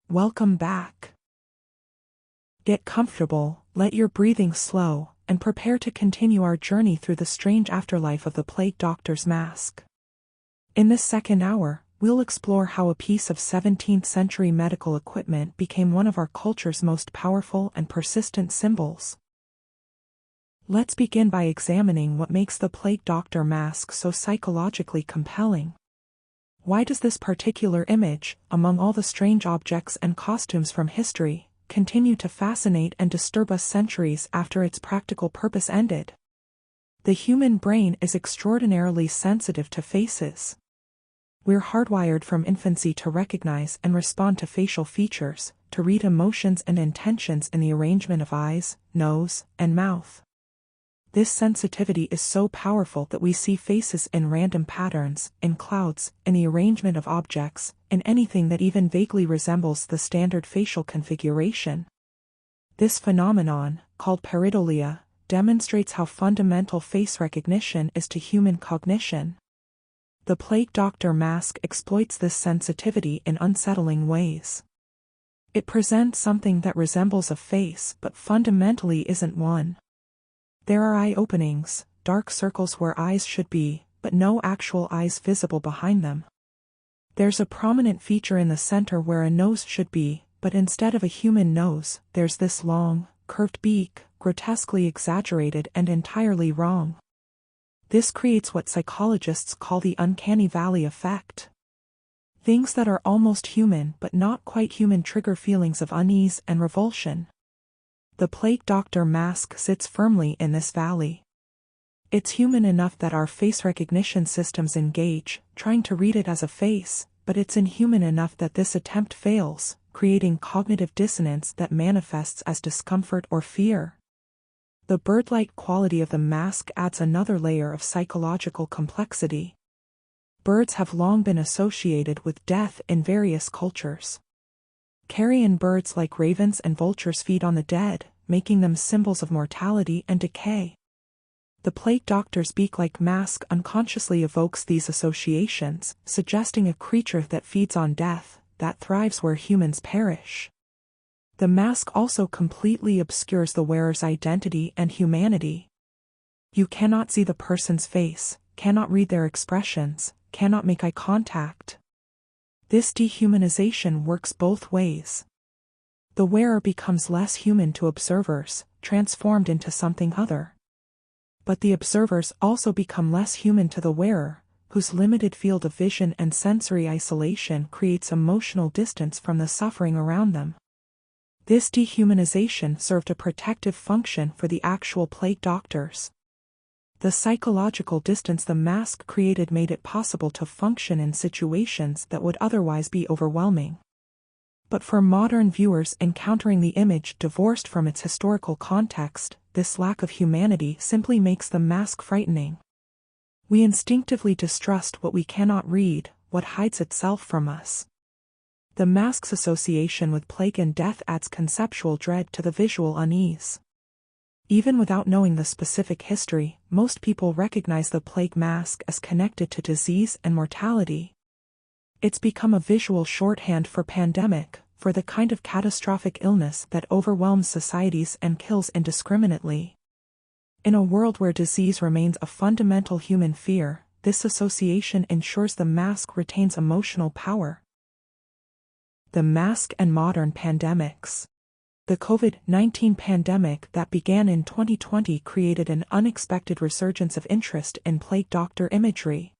Welcome back. Get comfortable, let your breathing slow, and prepare to continue our journey through the strange afterlife of the plague doctor's mask. In this second hour, we'll explore how a piece of 17th-century medical equipment became one of our culture's most powerful and persistent symbols. Let's begin by examining what makes the plague doctor mask so psychologically compelling. Why does this particular image, among all the strange objects and costumes from history, continue to fascinate and disturb us centuries after its practical purpose ended? The human brain is extraordinarily sensitive to faces. We're hardwired from infancy to recognize and respond to facial features, to read emotions and intentions in the arrangement of eyes, nose, and mouth. This sensitivity is so powerful that we see faces in random patterns, in clouds, in the arrangement of objects, in anything that even vaguely resembles the standard facial configuration. This phenomenon, called pareidolia, demonstrates how fundamental face recognition is to human cognition. The plague doctor mask exploits this sensitivity in unsettling ways. It presents something that resembles a face but fundamentally isn't one. There are eye openings, dark circles where eyes should be, but no actual eyes visible behind them. There's a prominent feature in the center where a nose should be, but instead of a human nose, there's this long, curved beak, grotesquely exaggerated and entirely wrong. This creates what psychologists call the uncanny valley effect. Things that are almost human but not quite human trigger feelings of unease and revulsion. The plague doctor mask sits firmly in this valley. It's human enough that our face recognition systems engage, trying to read it as a face, but it's inhuman enough that this attempt fails, creating cognitive dissonance that manifests as discomfort or fear. The bird-like quality of the mask adds another layer of psychological complexity. Birds have long been associated with death in various cultures. Carrion birds like ravens and vultures feed on the dead, making them symbols of mortality and decay. The plague doctor's beak-like mask unconsciously evokes these associations, suggesting a creature that feeds on death, that thrives where humans perish. The mask also completely obscures the wearer's identity and humanity. You cannot see the person's face, cannot read their expressions, cannot make eye contact. This dehumanization works both ways. The wearer becomes less human to observers, transformed into something other. But the observers also become less human to the wearer, whose limited field of vision and sensory isolation creates emotional distance from the suffering around them. This dehumanization served a protective function for the actual plague doctors. The psychological distance the mask created made it possible to function in situations that would otherwise be overwhelming. But for modern viewers encountering the image divorced from its historical context, this lack of humanity simply makes the mask frightening. We instinctively distrust what we cannot read, what hides itself from us. The mask's association with plague and death adds conceptual dread to the visual unease. Even without knowing the specific history, most people recognize the plague mask as connected to disease and mortality. It's become a visual shorthand for pandemic, for the kind of catastrophic illness that overwhelms societies and kills indiscriminately. In a world where disease remains a fundamental human fear, this association ensures the mask retains emotional power. The mask and modern pandemics. The COVID-19 pandemic that began in 2020 created an unexpected resurgence of interest in plague doctor imagery.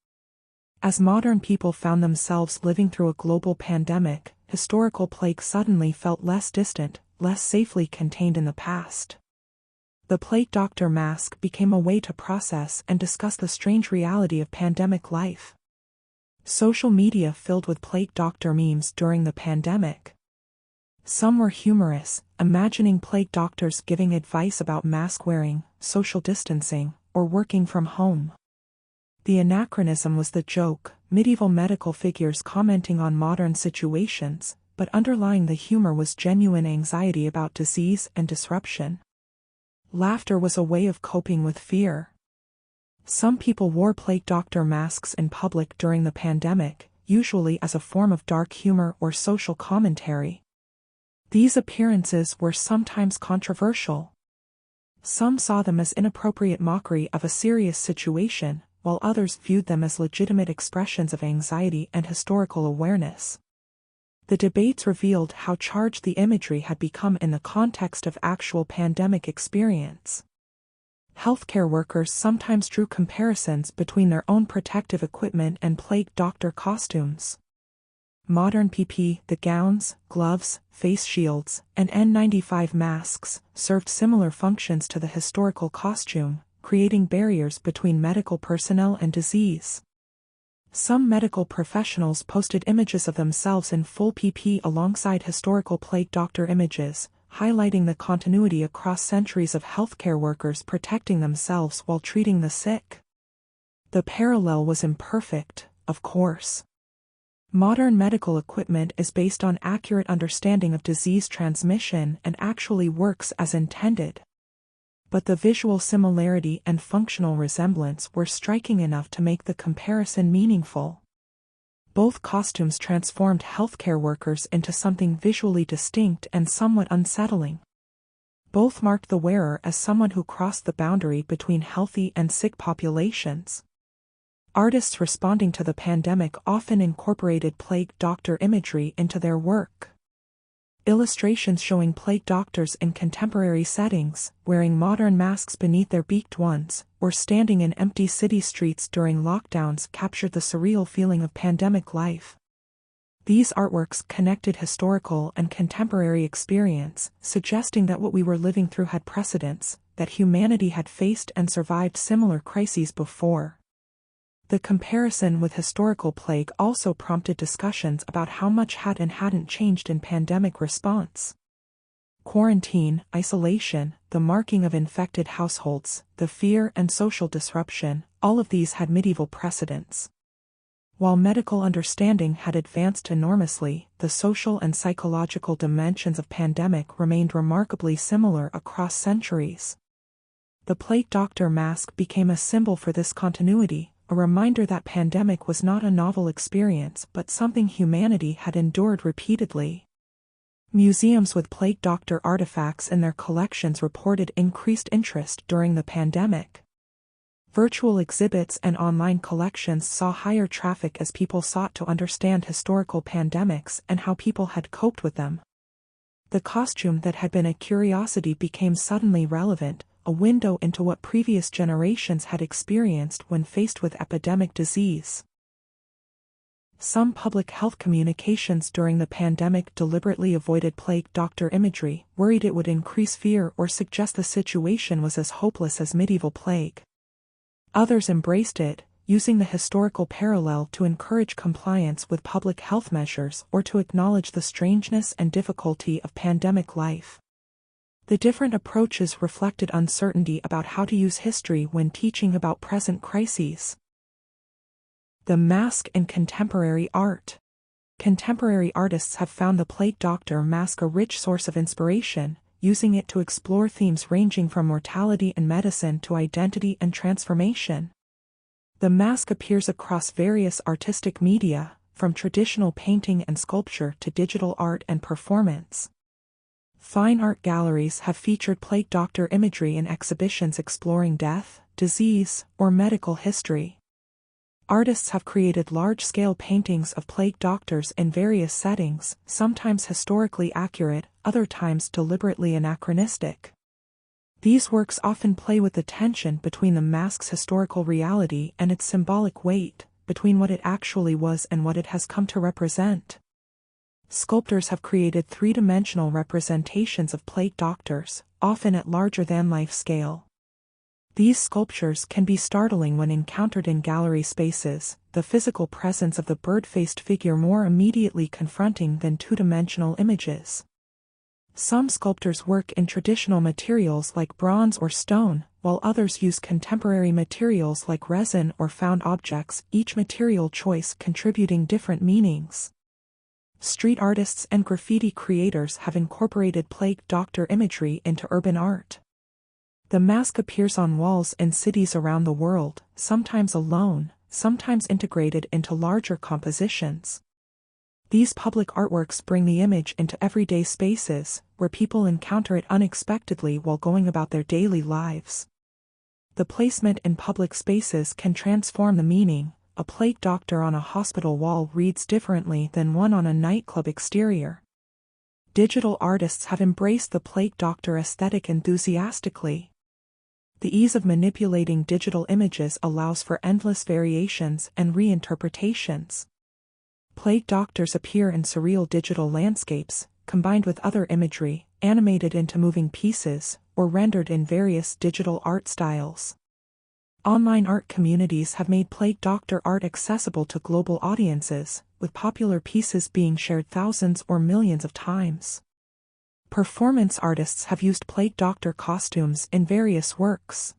As modern people found themselves living through a global pandemic, historical plague suddenly felt less distant, less safely contained in the past. The plague doctor mask became a way to process and discuss the strange reality of pandemic life. Social media filled with plague doctor memes during the pandemic. Some were humorous, imagining plague doctors giving advice about mask wearing, social distancing, or working from home. The anachronism was the joke, medieval medical figures commenting on modern situations, but underlying the humor was genuine anxiety about disease and disruption. Laughter was a way of coping with fear. Some people wore plague doctor masks in public during the pandemic, usually as a form of dark humor or social commentary. These appearances were sometimes controversial. Some saw them as inappropriate mockery of a serious situation, while others viewed them as legitimate expressions of anxiety and historical awareness. The debates revealed how charged the imagery had become in the context of actual pandemic experience. Healthcare workers sometimes drew comparisons between their own protective equipment and plague doctor costumes. Modern PPE, the gowns, gloves, face shields, and N95 masks, served similar functions to the historical costume, creating barriers between medical personnel and disease. Some medical professionals posted images of themselves in full PPE alongside historical plague doctor images, highlighting the continuity across centuries of healthcare workers protecting themselves while treating the sick. The parallel was imperfect, of course. Modern medical equipment is based on accurate understanding of disease transmission and actually works as intended. But the visual similarity and functional resemblance were striking enough to make the comparison meaningful. Both costumes transformed healthcare workers into something visually distinct and somewhat unsettling. Both marked the wearer as someone who crossed the boundary between healthy and sick populations. Artists responding to the pandemic often incorporated plague doctor imagery into their work. Illustrations showing plague doctors in contemporary settings, wearing modern masks beneath their beaked ones, or standing in empty city streets during lockdowns captured the surreal feeling of pandemic life. These artworks connected historical and contemporary experience, suggesting that what we were living through had precedents, that humanity had faced and survived similar crises before. The comparison with historical plague also prompted discussions about how much had and hadn't changed in pandemic response. Quarantine, isolation, the marking of infected households, the fear and social disruption, all of these had medieval precedents. While medical understanding had advanced enormously, the social and psychological dimensions of pandemic remained remarkably similar across centuries. The plague doctor mask became a symbol for this continuity, a reminder that pandemic was not a novel experience but something humanity had endured repeatedly. Museums with plague doctor artifacts in their collections reported increased interest during the pandemic. Virtual exhibits and online collections saw higher traffic as people sought to understand historical pandemics and how people had coped with them. The costume that had been a curiosity became suddenly relevant, a window into what previous generations had experienced when faced with epidemic disease. Some public health communications during the pandemic deliberately avoided plague doctor imagery, worried it would increase fear or suggest the situation was as hopeless as medieval plague. Others embraced it, using the historical parallel to encourage compliance with public health measures or to acknowledge the strangeness and difficulty of pandemic life. The different approaches reflected uncertainty about how to use history when teaching about present crises. The mask in contemporary art. Contemporary artists have found the plague doctor mask a rich source of inspiration, using it to explore themes ranging from mortality and medicine to identity and transformation. The mask appears across various artistic media, from traditional painting and sculpture to digital art and performance. Fine art galleries have featured plague doctor imagery in exhibitions exploring death, disease, or medical history. Artists have created large-scale paintings of plague doctors in various settings, sometimes historically accurate, other times deliberately anachronistic. These works often play with the tension between the mask's historical reality and its symbolic weight, between what it actually was and what it has come to represent. Sculptors have created three-dimensional representations of plague doctors, often at larger-than-life scale. These sculptures can be startling when encountered in gallery spaces, the physical presence of the bird-faced figure more immediately confronting than two-dimensional images. Some sculptors work in traditional materials like bronze or stone, while others use contemporary materials like resin or found objects, each material choice contributing different meanings. Street artists and graffiti creators have incorporated plague doctor imagery into urban art. The mask appears on walls in cities around the world, sometimes alone, sometimes integrated into larger compositions. These public artworks bring the image into everyday spaces, where people encounter it unexpectedly while going about their daily lives. The placement in public spaces can transform the meaning. A plague doctor on a hospital wall reads differently than one on a nightclub exterior. Digital artists have embraced the plague doctor aesthetic enthusiastically. The ease of manipulating digital images allows for endless variations and reinterpretations. Plague doctors appear in surreal digital landscapes, combined with other imagery, animated into moving pieces, or rendered in various digital art styles. Online art communities have made plague doctor art accessible to global audiences, with popular pieces being shared thousands or millions of times. Performance artists have used plague doctor costumes in various works.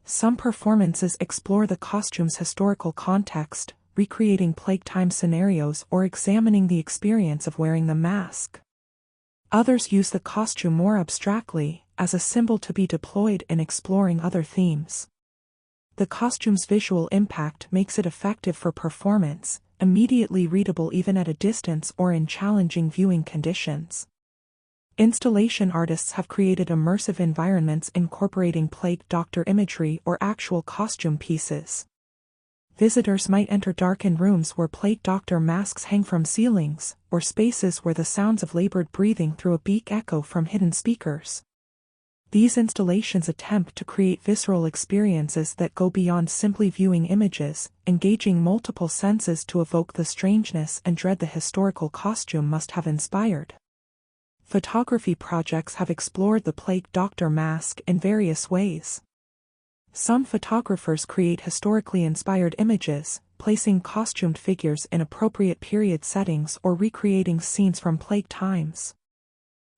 Some performances explore the costume's historical context, recreating plague time scenarios or examining the experience of wearing the mask. Others use the costume more abstractly, as a symbol to be deployed in exploring other themes. The costume's visual impact makes it effective for performance, immediately readable even at a distance or in challenging viewing conditions. Installation artists have created immersive environments incorporating plague doctor imagery or actual costume pieces. Visitors might enter darkened rooms where plague doctor masks hang from ceilings, or spaces where the sounds of labored breathing through a beak echo from hidden speakers. These installations attempt to create visceral experiences that go beyond simply viewing images, engaging multiple senses to evoke the strangeness and dread the historical costume must have inspired. Photography projects have explored the plague doctor mask in various ways. Some photographers create historically inspired images, placing costumed figures in appropriate period settings or recreating scenes from plague times.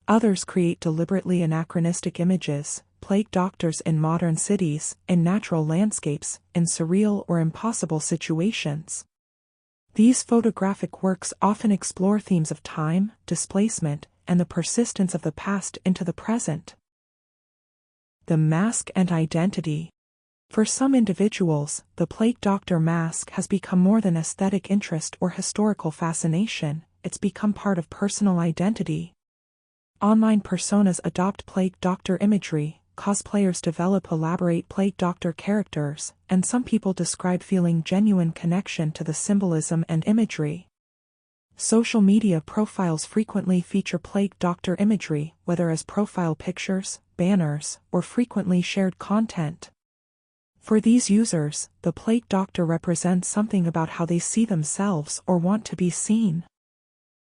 Others create deliberately anachronistic images, plague doctors in modern cities, in natural landscapes, in surreal or impossible situations. These photographic works often explore themes of time, displacement, and the persistence of the past into the present. The mask and identity. For some individuals, the plague doctor mask has become more than aesthetic interest or historical fascination, it's become part of personal identity. Online personas adopt plague doctor imagery, cosplayers develop elaborate plague doctor characters, and some people describe feeling genuine connection to the symbolism and imagery. Social media profiles frequently feature plague doctor imagery, whether as profile pictures, banners, or frequently shared content. For these users, the plague doctor represents something about how they see themselves or want to be seen.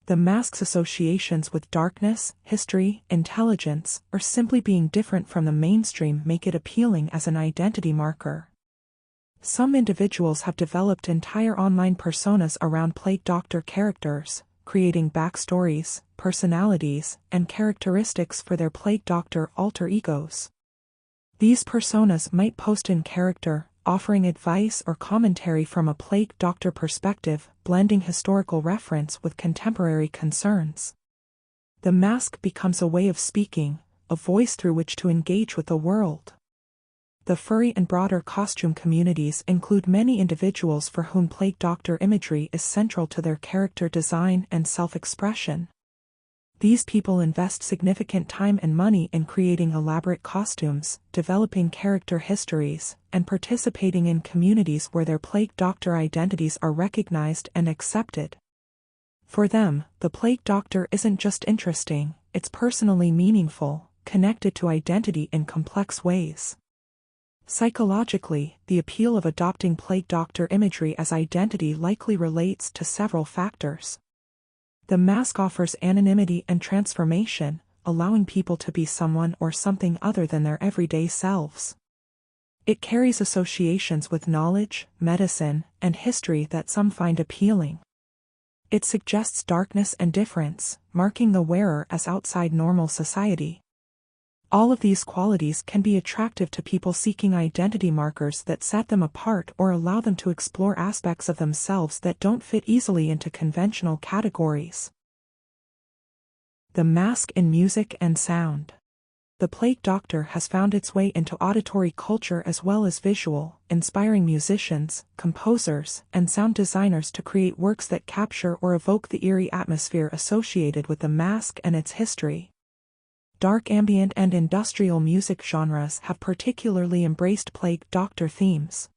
The mask's associations with darkness, history, intelligence, or simply being different from the mainstream make it appealing as an identity marker. Some individuals have developed entire online personas around plague doctor characters, creating backstories, personalities, and characteristics for their plague doctor alter egos. These personas might post in character, offering advice or commentary from a plague doctor perspective, blending historical reference with contemporary concerns. The mask becomes a way of speaking, a voice through which to engage with the world. The furry and broader costume communities include many individuals for whom plague doctor imagery is central to their character design and self-expression. These people invest significant time and money in creating elaborate costumes, developing character histories, and participating in communities where their plague doctor identities are recognized and accepted. For them, the plague doctor isn't just interesting, it's personally meaningful, connected to identity in complex ways. Psychologically, the appeal of adopting plague doctor imagery as identity likely relates to several factors. The mask offers anonymity and transformation, allowing people to be someone or something other than their everyday selves. It carries associations with knowledge, medicine, and history that some find appealing. It suggests darkness and difference, marking the wearer as outside normal society. All of these qualities can be attractive to people seeking identity markers that set them apart or allow them to explore aspects of themselves that don't fit easily into conventional categories. The mask in music and sound. The Plague Doctor has found its way into auditory culture as well as visual, inspiring musicians, composers, and sound designers to create works that capture or evoke the eerie atmosphere associated with the mask and its history. Dark ambient and industrial music genres have particularly embraced Plague Doctor themes.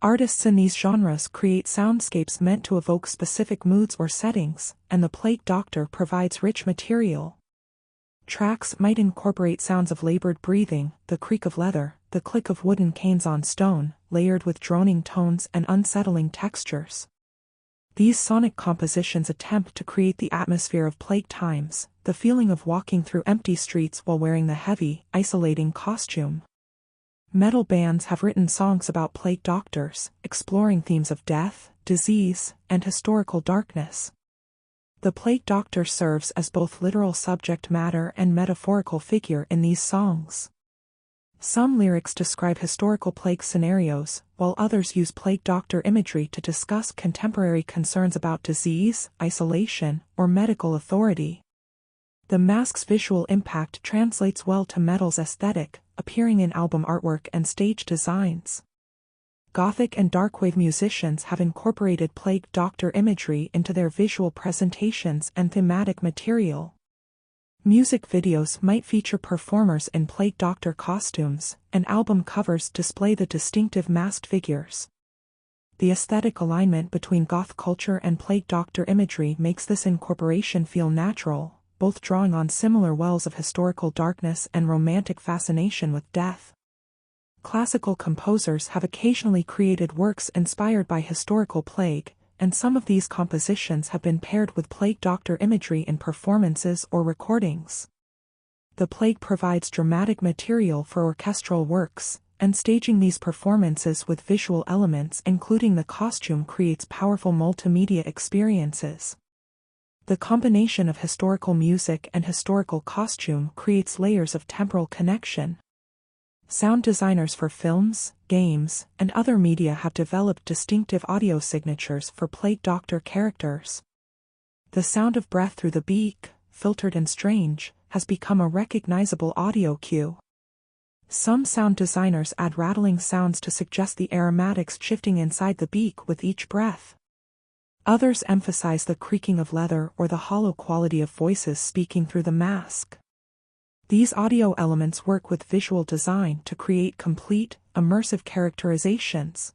Artists in these genres create soundscapes meant to evoke specific moods or settings, and the Plague Doctor provides rich material. Tracks might incorporate sounds of labored breathing, the creak of leather, the click of wooden canes on stone, layered with droning tones and unsettling textures. These sonic compositions attempt to create the atmosphere of plague times, the feeling of walking through empty streets while wearing the heavy, isolating costume. Metal bands have written songs about plague doctors, exploring themes of death, disease, and historical darkness. The Plague Doctor serves as both literal subject matter and metaphorical figure in these songs. Some lyrics describe historical plague scenarios, while others use Plague Doctor imagery to discuss contemporary concerns about disease, isolation, or medical authority. The mask's visual impact translates well to metal's aesthetic, appearing in album artwork and stage designs. Gothic and darkwave musicians have incorporated Plague Doctor imagery into their visual presentations and thematic material. Music videos might feature performers in Plague Doctor costumes, and album covers display the distinctive masked figures. The aesthetic alignment between goth culture and Plague Doctor imagery makes this incorporation feel natural, both drawing on similar wells of historical darkness and romantic fascination with death. Classical composers have occasionally created works inspired by historical plague, and some of these compositions have been paired with Plague Doctor imagery in performances or recordings. The plague provides dramatic material for orchestral works, and staging these performances with visual elements including the costume creates powerful multimedia experiences. The combination of historical music and historical costume creates layers of temporal connection. Sound designers for films, games, and other media have developed distinctive audio signatures for Plague Doctor characters. The sound of breath through the beak, filtered and strange, has become a recognizable audio cue. Some sound designers add rattling sounds to suggest the aromatics shifting inside the beak with each breath. Others emphasize the creaking of leather or the hollow quality of voices speaking through the mask. These audio elements work with visual design to create complete, immersive characterizations.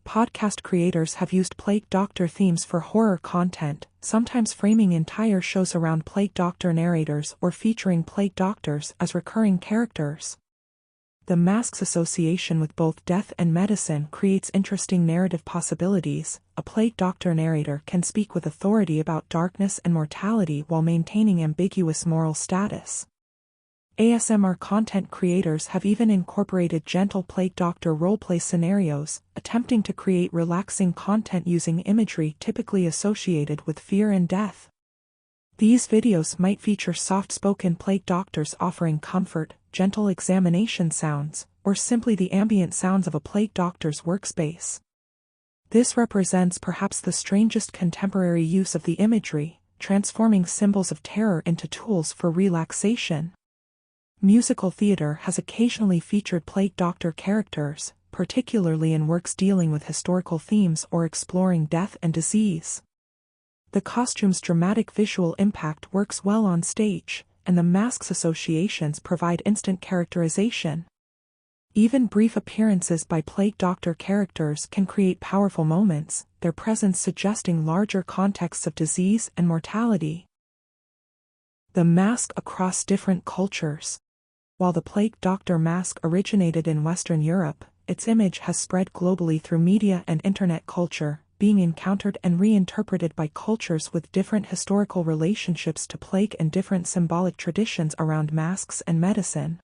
Podcast creators have used Plague Doctor themes for horror content, sometimes framing entire shows around Plague Doctor narrators or featuring Plague Doctors as recurring characters. The mask's association with both death and medicine creates interesting narrative possibilities. A Plague Doctor narrator can speak with authority about darkness and mortality while maintaining ambiguous moral status. ASMR content creators have even incorporated gentle Plague Doctor roleplay scenarios, attempting to create relaxing content using imagery typically associated with fear and death. These videos might feature soft-spoken Plague Doctors offering comfort, gentle examination sounds, or simply the ambient sounds of a Plague Doctor's workspace. This represents perhaps the strangest contemporary use of the imagery, transforming symbols of terror into tools for relaxation. Musical theater has occasionally featured Plague Doctor characters, particularly in works dealing with historical themes or exploring death and disease. The costume's dramatic visual impact works well on stage, and the mask's associations provide instant characterization. Even brief appearances by Plague Doctor characters can create powerful moments, their presence suggesting larger contexts of disease and mortality. The mask across different cultures. While the Plague Doctor mask originated in Western Europe, its image has spread globally through media and internet culture, being encountered and reinterpreted by cultures with different historical relationships to plague and different symbolic traditions around masks and medicine.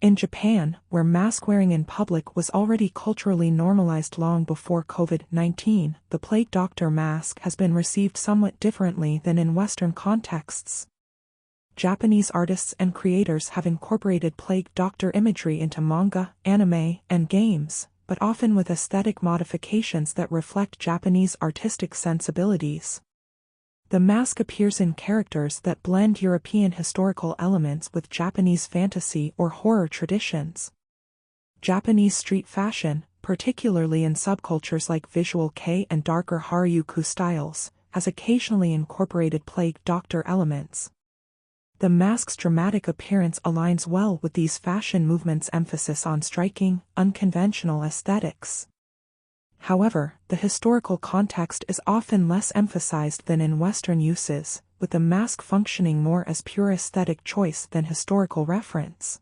In Japan, where mask-wearing in public was already culturally normalized long before COVID-19, the Plague Doctor mask has been received somewhat differently than in Western contexts. Japanese artists and creators have incorporated Plague Doctor imagery into manga, anime, and games, but often with aesthetic modifications that reflect Japanese artistic sensibilities. The mask appears in characters that blend European historical elements with Japanese fantasy or horror traditions. Japanese street fashion, particularly in subcultures like visual kei and darker Harajuku styles, has occasionally incorporated plague doctor elements. The mask's dramatic appearance aligns well with these fashion movements' emphasis on striking, unconventional aesthetics. However, the historical context is often less emphasized than in Western uses, with the mask functioning more as pure aesthetic choice than historical reference.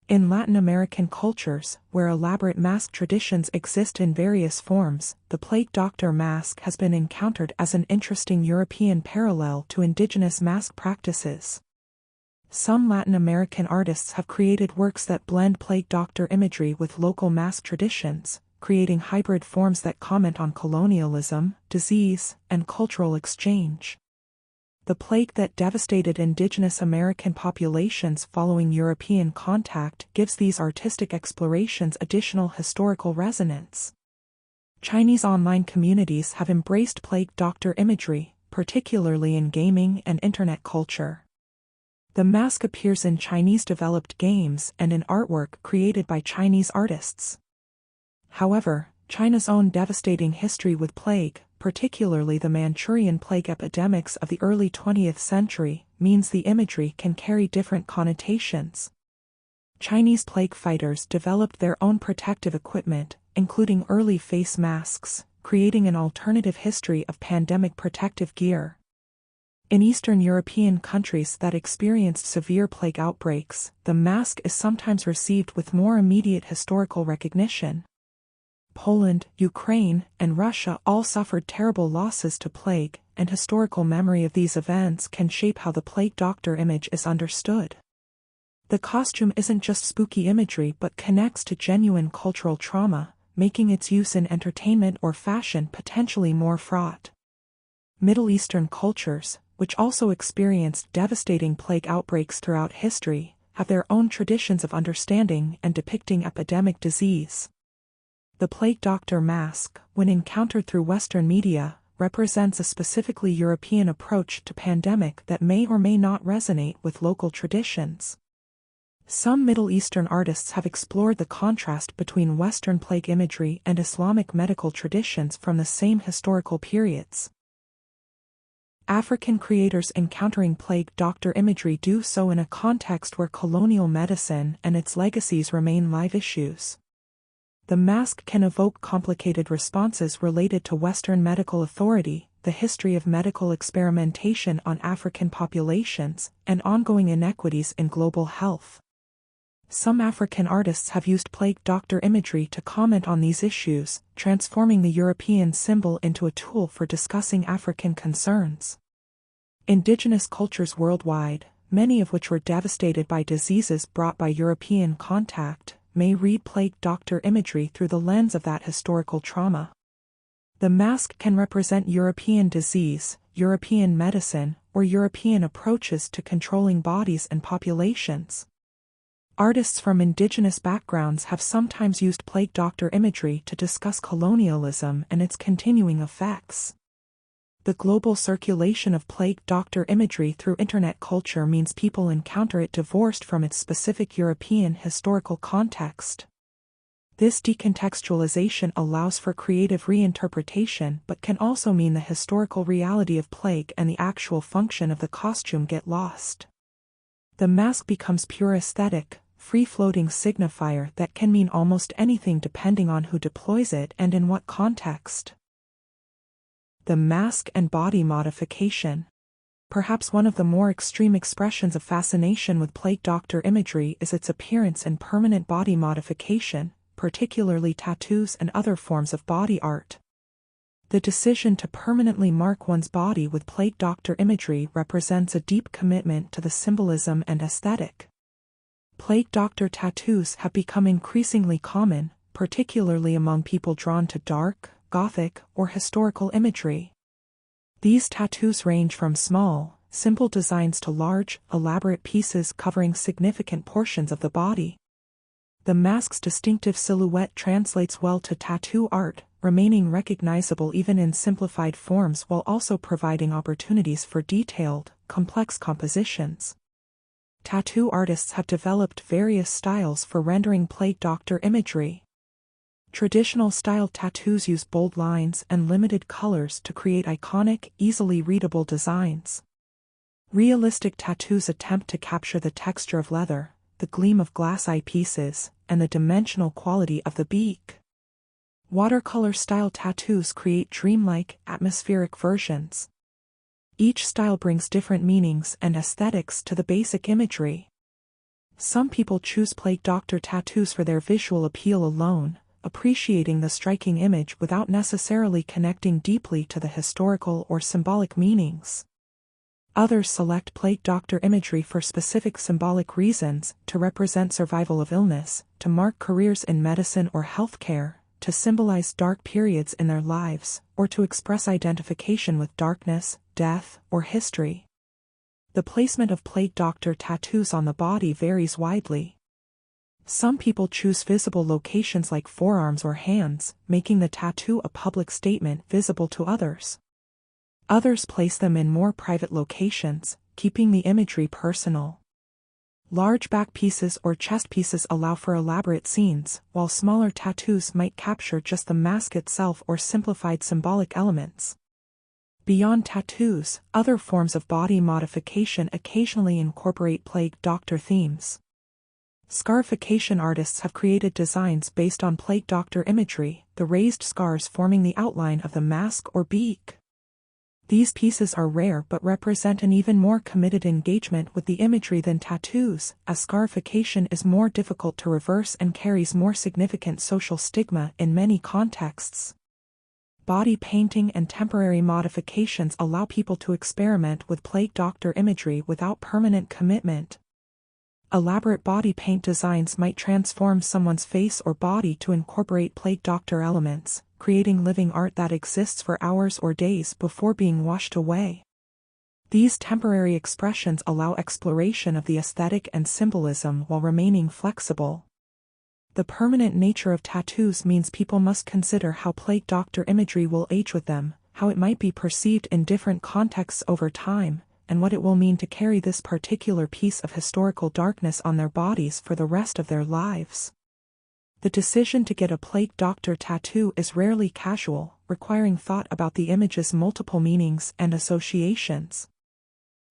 In Latin American cultures, where elaborate mask traditions exist in various forms, the plague doctor mask has been encountered as an interesting European parallel to indigenous mask practices. Some Latin American artists have created works that blend plague doctor imagery with local mask traditions, creating hybrid forms that comment on colonialism, disease, and cultural exchange. The plague that devastated indigenous American populations following European contact gives these artistic explorations additional historical resonance. Chinese online communities have embraced plague doctor imagery, particularly in gaming and internet culture. The mask appears in Chinese-developed games and in artwork created by Chinese artists. However, China's own devastating history with plague, particularly the Manchurian plague epidemics of the early 20th century, means the imagery can carry different connotations. Chinese plague fighters developed their own protective equipment, including early face masks, creating an alternative history of pandemic protective gear. In Eastern European countries that experienced severe plague outbreaks, the mask is sometimes received with more immediate historical recognition. Poland, Ukraine, and Russia all suffered terrible losses to plague, and historical memory of these events can shape how the plague doctor image is understood. The costume isn't just spooky imagery but connects to genuine cultural trauma, making its use in entertainment or fashion potentially more fraught. Middle Eastern cultures, which also experienced devastating plague outbreaks throughout history, have their own traditions of understanding and depicting epidemic disease. The plague doctor mask, when encountered through Western media, represents a specifically European approach to pandemic that may or may not resonate with local traditions. Some Middle Eastern artists have explored the contrast between Western plague imagery and Islamic medical traditions from the same historical periods. African creators encountering plague doctor imagery do so in a context where colonial medicine and its legacies remain live issues. The mask can evoke complicated responses related to Western medical authority, the history of medical experimentation on African populations, and ongoing inequities in global health. Some African artists have used plague doctor imagery to comment on these issues, transforming the European symbol into a tool for discussing African concerns. Indigenous cultures worldwide, many of which were devastated by diseases brought by European contact, may read plague doctor imagery through the lens of that historical trauma. The mask can represent European disease, European medicine, or European approaches to controlling bodies and populations. Artists from indigenous backgrounds have sometimes used plague doctor imagery to discuss colonialism and its continuing effects. The global circulation of plague doctor imagery through internet culture means people encounter it divorced from its specific European historical context. This decontextualization allows for creative reinterpretation but can also mean the historical reality of plague and the actual function of the costume get lost. The mask becomes pure aesthetic, free-floating signifier that can mean almost anything depending on who deploys it and in what context. The mask and body modification. Perhaps one of the more extreme expressions of fascination with plague doctor imagery is its appearance and permanent body modification, particularly tattoos and other forms of body art. The decision to permanently mark one's body with plague doctor imagery represents a deep commitment to the symbolism and aesthetic. Plague doctor tattoos have become increasingly common, particularly among people drawn to dark, Gothic, or historical imagery. These tattoos range from small, simple designs to large, elaborate pieces covering significant portions of the body. The mask's distinctive silhouette translates well to tattoo art, remaining recognizable even in simplified forms while also providing opportunities for detailed, complex compositions. Tattoo artists have developed various styles for rendering plague doctor imagery. Traditional style tattoos use bold lines and limited colors to create iconic, easily readable designs. Realistic tattoos attempt to capture the texture of leather, the gleam of glass eyepieces, and the dimensional quality of the beak. Watercolor-style tattoos create dreamlike, atmospheric versions. Each style brings different meanings and aesthetics to the basic imagery. Some people choose plague doctor tattoos for their visual appeal alone, appreciating the striking image without necessarily connecting deeply to the historical or symbolic meanings. Others select plague doctor imagery for specific symbolic reasons, to represent survival of illness, to mark careers in medicine or healthcare, to symbolize dark periods in their lives, or to express identification with darkness, death, or history. The placement of plague doctor tattoos on the body varies widely. Some people choose visible locations like forearms or hands, making the tattoo a public statement visible to others. Others place them in more private locations, keeping the imagery personal. Large back pieces or chest pieces allow for elaborate scenes, while smaller tattoos might capture just the mask itself or simplified symbolic elements. Beyond tattoos, other forms of body modification occasionally incorporate plague doctor themes. Scarification artists have created designs based on plague doctor imagery, the raised scars forming the outline of the mask or beak. These pieces are rare but represent an even more committed engagement with the imagery than tattoos, as scarification is more difficult to reverse and carries more significant social stigma in many contexts. Body painting and temporary modifications allow people to experiment with plague doctor imagery without permanent commitment. Elaborate body paint designs might transform someone's face or body to incorporate plague doctor elements, creating living art that exists for hours or days before being washed away. These temporary expressions allow exploration of the aesthetic and symbolism while remaining flexible. The permanent nature of tattoos means people must consider how plague doctor imagery will age with them, how it might be perceived in different contexts over time, and what it will mean to carry this particular piece of historical darkness on their bodies for the rest of their lives. The decision to get a plague doctor tattoo is rarely casual, requiring thought about the image's multiple meanings and associations.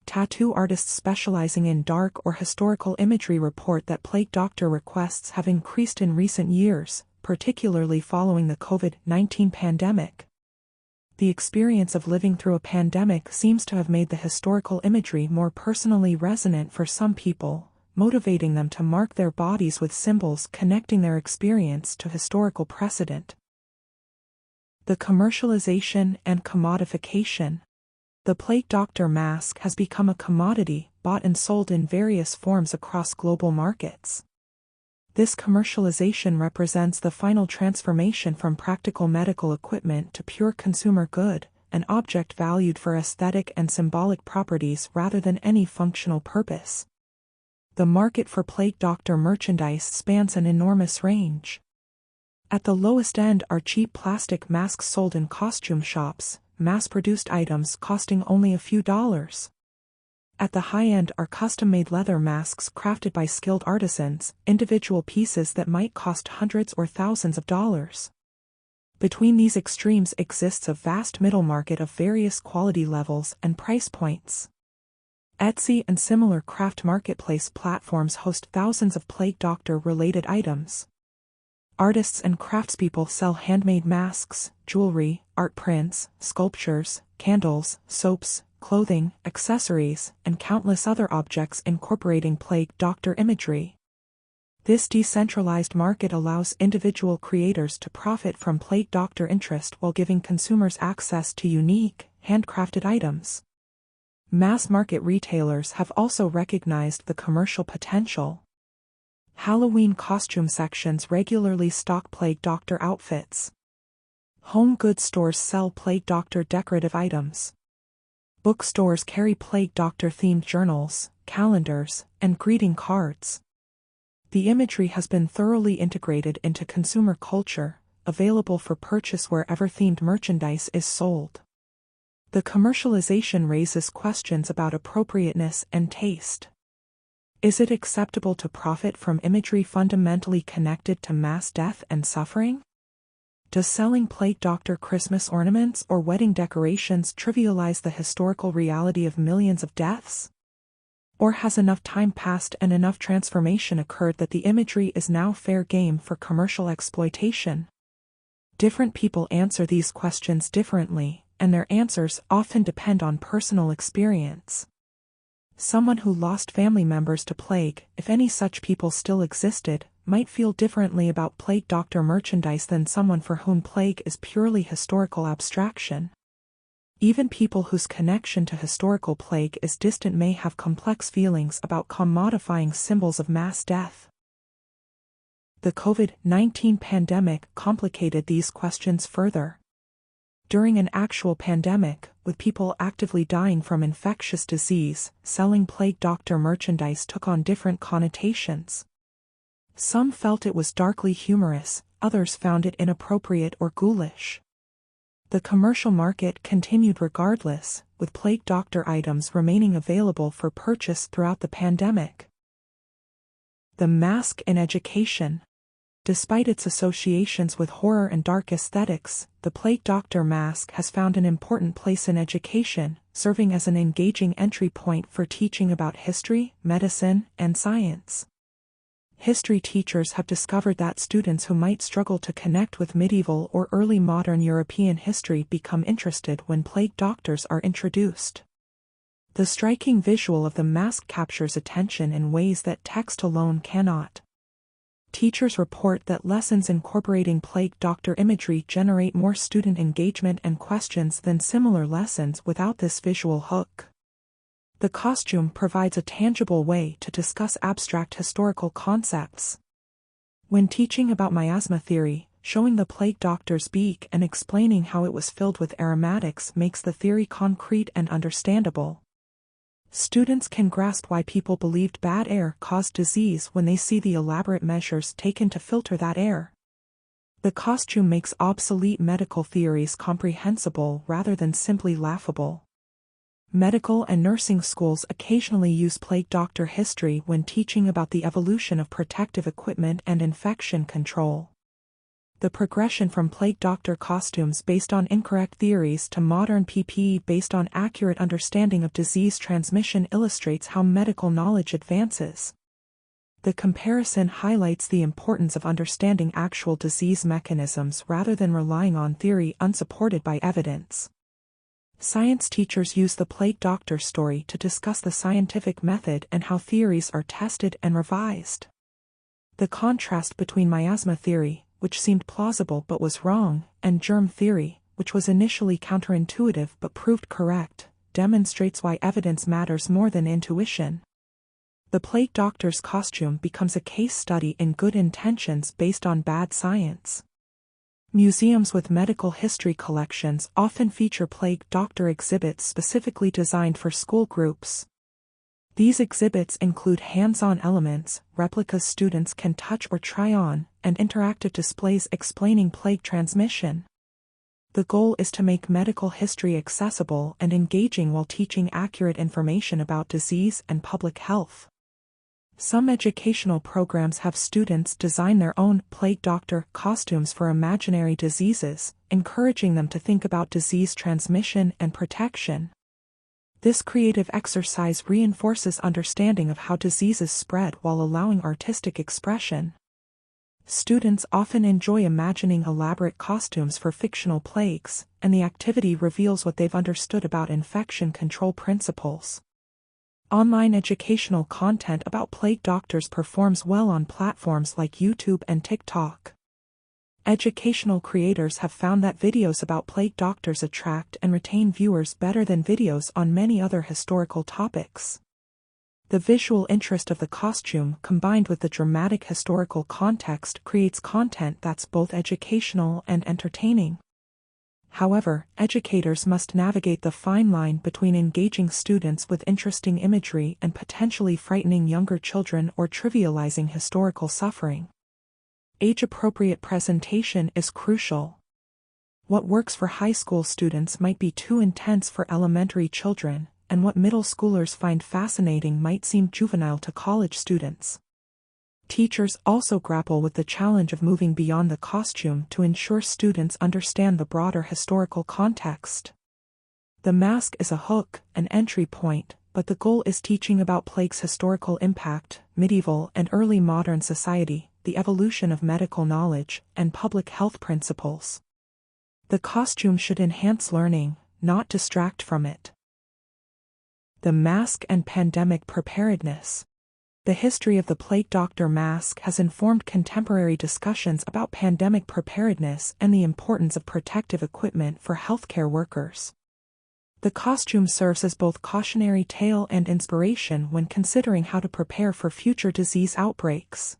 Tattoo artists specializing in dark or historical imagery report that plague doctor requests have increased in recent years, particularly following the COVID-19 pandemic. The experience of living through a pandemic seems to have made the historical imagery more personally resonant for some people, motivating them to mark their bodies with symbols connecting their experience to historical precedent. The commercialization and commodification. The plague doctor mask has become a commodity, bought and sold in various forms across global markets. This commercialization represents the final transformation from practical medical equipment to pure consumer good, an object valued for aesthetic and symbolic properties rather than any functional purpose. The market for plague doctor merchandise spans an enormous range. At the lowest end are cheap plastic masks sold in costume shops, mass-produced items costing only a few dollars. At the high end are custom-made leather masks crafted by skilled artisans, individual pieces that might cost hundreds or thousands of dollars. Between these extremes exists a vast middle market of various quality levels and price points. Etsy and similar craft marketplace platforms host thousands of plague doctor-related items. Artists and craftspeople sell handmade masks, jewelry, art prints, sculptures, candles, soaps, clothing, accessories, and countless other objects incorporating plague doctor imagery. This decentralized market allows individual creators to profit from plague doctor interest while giving consumers access to unique, handcrafted items. Mass-market retailers have also recognized the commercial potential. Halloween costume sections regularly stock plague doctor outfits. Home goods stores sell plague doctor decorative items. Bookstores carry plague doctor-themed journals, calendars, and greeting cards. The imagery has been thoroughly integrated into consumer culture, available for purchase wherever themed merchandise is sold. The commercialization raises questions about appropriateness and taste. Is it acceptable to profit from imagery fundamentally connected to mass death and suffering? Does selling Plague Doctor Christmas ornaments or wedding decorations trivialize the historical reality of millions of deaths? Or has enough time passed and enough transformation occurred that the imagery is now fair game for commercial exploitation? Different people answer these questions differently, and their answers often depend on personal experience. Someone who lost family members to plague, if any such people still existed, might feel differently about Plague Doctor merchandise than someone for whom plague is purely historical abstraction. Even people whose connection to historical plague is distant may have complex feelings about commodifying symbols of mass death. The COVID-19 pandemic complicated these questions further. During an actual pandemic, with people actively dying from infectious disease, selling Plague Doctor merchandise took on different connotations. Some felt it was darkly humorous, others found it inappropriate or ghoulish. The commercial market continued regardless, with Plague Doctor items remaining available for purchase throughout the pandemic. The mask in education. Despite its associations with horror and dark aesthetics, the Plague Doctor mask has found an important place in education, serving as an engaging entry point for teaching about history, medicine, and science. History teachers have discovered that students who might struggle to connect with medieval or early modern European history become interested when Plague Doctors are introduced. The striking visual of the mask captures attention in ways that text alone cannot. Teachers report that lessons incorporating Plague Doctor imagery generate more student engagement and questions than similar lessons without this visual hook. The costume provides a tangible way to discuss abstract historical concepts. When teaching about miasma theory, showing the Plague Doctor's beak and explaining how it was filled with aromatics makes the theory concrete and understandable. Students can grasp why people believed bad air caused disease when they see the elaborate measures taken to filter that air. The costume makes obsolete medical theories comprehensible rather than simply laughable. Medical and nursing schools occasionally use Plague Doctor history when teaching about the evolution of protective equipment and infection control. The progression from Plague Doctor costumes based on incorrect theories to modern PPE based on accurate understanding of disease transmission illustrates how medical knowledge advances. The comparison highlights the importance of understanding actual disease mechanisms rather than relying on theory unsupported by evidence. Science teachers use the Plague Doctor story to discuss the scientific method and how theories are tested and revised. The contrast between miasma theory, which seemed plausible but was wrong, and germ theory, which was initially counterintuitive but proved correct, demonstrates why evidence matters more than intuition. The Plague Doctor's costume becomes a case study in good intentions based on bad science. Museums with medical history collections often feature Plague Doctor exhibits specifically designed for school groups. These exhibits include hands-on elements, replicas students can touch or try on, and interactive displays explaining plague transmission. The goal is to make medical history accessible and engaging while teaching accurate information about disease and public health. Some educational programs have students design their own Plague Doctor costumes for imaginary diseases, encouraging them to think about disease transmission and protection. This creative exercise reinforces understanding of how diseases spread while allowing artistic expression. Students often enjoy imagining elaborate costumes for fictional plagues, and the activity reveals what they've understood about infection control principles. Online educational content about Plague Doctors performs well on platforms like YouTube and TikTok. Educational creators have found that videos about Plague Doctors attract and retain viewers better than videos on many other historical topics. The visual interest of the costume combined with the dramatic historical context creates content that's both educational and entertaining. However, educators must navigate the fine line between engaging students with interesting imagery and potentially frightening younger children or trivializing historical suffering. Age-appropriate presentation is crucial. What works for high school students might be too intense for elementary children, and what middle schoolers find fascinating might seem juvenile to college students. Teachers also grapple with the challenge of moving beyond the costume to ensure students understand the broader historical context. The mask is a hook, an entry point, but the goal is teaching about plague's historical impact, medieval and early modern society, the evolution of medical knowledge, and public health principles. The costume should enhance learning, not distract from it. The mask and pandemic preparedness. The history of the plague doctor mask has informed contemporary discussions about pandemic preparedness and the importance of protective equipment for healthcare workers. The costume serves as both cautionary tale and inspiration when considering how to prepare for future disease outbreaks.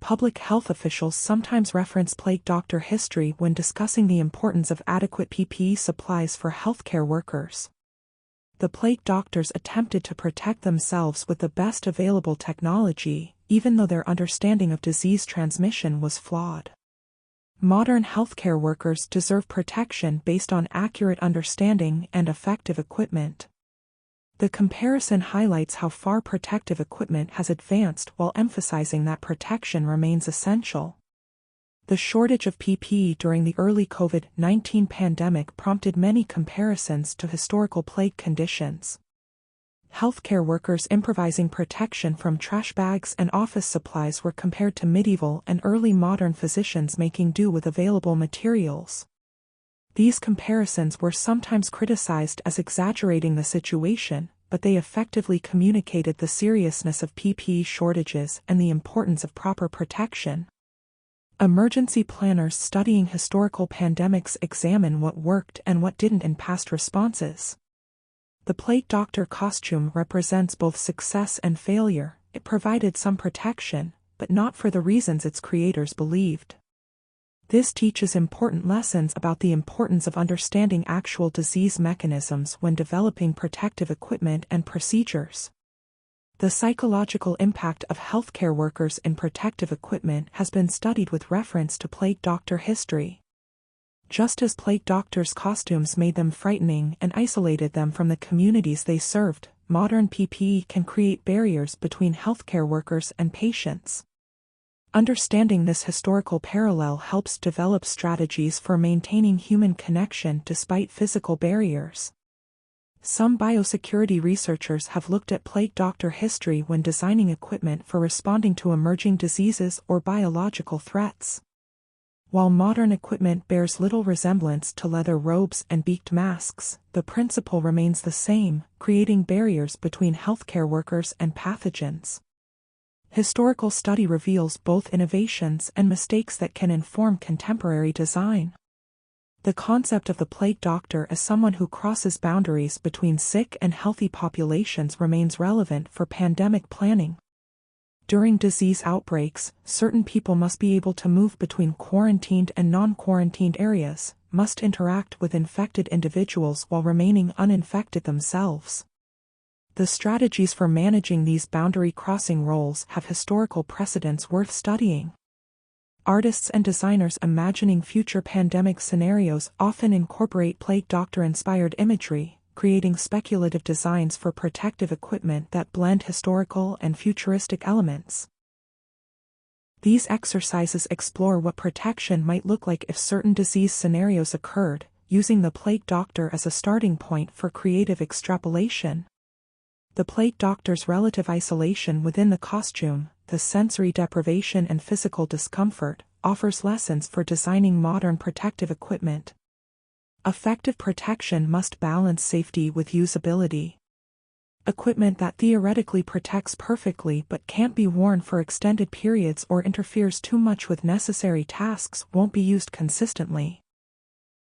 Public health officials sometimes reference plague doctor history when discussing the importance of adequate PPE supplies for healthcare workers. The plague doctors attempted to protect themselves with the best available technology, even though their understanding of disease transmission was flawed. Modern healthcare workers deserve protection based on accurate understanding and effective equipment. The comparison highlights how far protective equipment has advanced while emphasizing that protection remains essential. The shortage of PPE during the early COVID-19 pandemic prompted many comparisons to historical plague conditions. Healthcare workers improvising protection from trash bags and office supplies were compared to medieval and early modern physicians making do with available materials. These comparisons were sometimes criticized as exaggerating the situation, but they effectively communicated the seriousness of PPE shortages and the importance of proper protection. Emergency planners studying historical pandemics examine what worked and what didn't in past responses. The plague doctor costume represents both success and failure. It provided some protection, but not for the reasons its creators believed. This teaches important lessons about the importance of understanding actual disease mechanisms when developing protective equipment and procedures. The psychological impact of healthcare workers in protective equipment has been studied with reference to plague doctor history. Just as plague doctors' costumes made them frightening and isolated them from the communities they served, modern PPE can create barriers between healthcare workers and patients. Understanding this historical parallel helps develop strategies for maintaining human connection despite physical barriers. Some biosecurity researchers have looked at plague doctor history when designing equipment for responding to emerging diseases or biological threats. While modern equipment bears little resemblance to leather robes and beaked masks, the principle remains the same, creating barriers between healthcare workers and pathogens. Historical study reveals both innovations and mistakes that can inform contemporary design. The concept of the plague doctor as someone who crosses boundaries between sick and healthy populations remains relevant for pandemic planning. During disease outbreaks, certain people must be able to move between quarantined and non-quarantined areas, must interact with infected individuals while remaining uninfected themselves. The strategies for managing these boundary-crossing roles have historical precedents worth studying. Artists and designers imagining future pandemic scenarios often incorporate plague doctor-inspired imagery, creating speculative designs for protective equipment that blend historical and futuristic elements. These exercises explore what protection might look like if certain disease scenarios occurred, using the plague doctor as a starting point for creative extrapolation. The plague doctor's relative isolation within the costume, the sensory deprivation and physical discomfort, offers lessons for designing modern protective equipment. Effective protection must balance safety with usability. Equipment that theoretically protects perfectly but can't be worn for extended periods or interferes too much with necessary tasks won't be used consistently.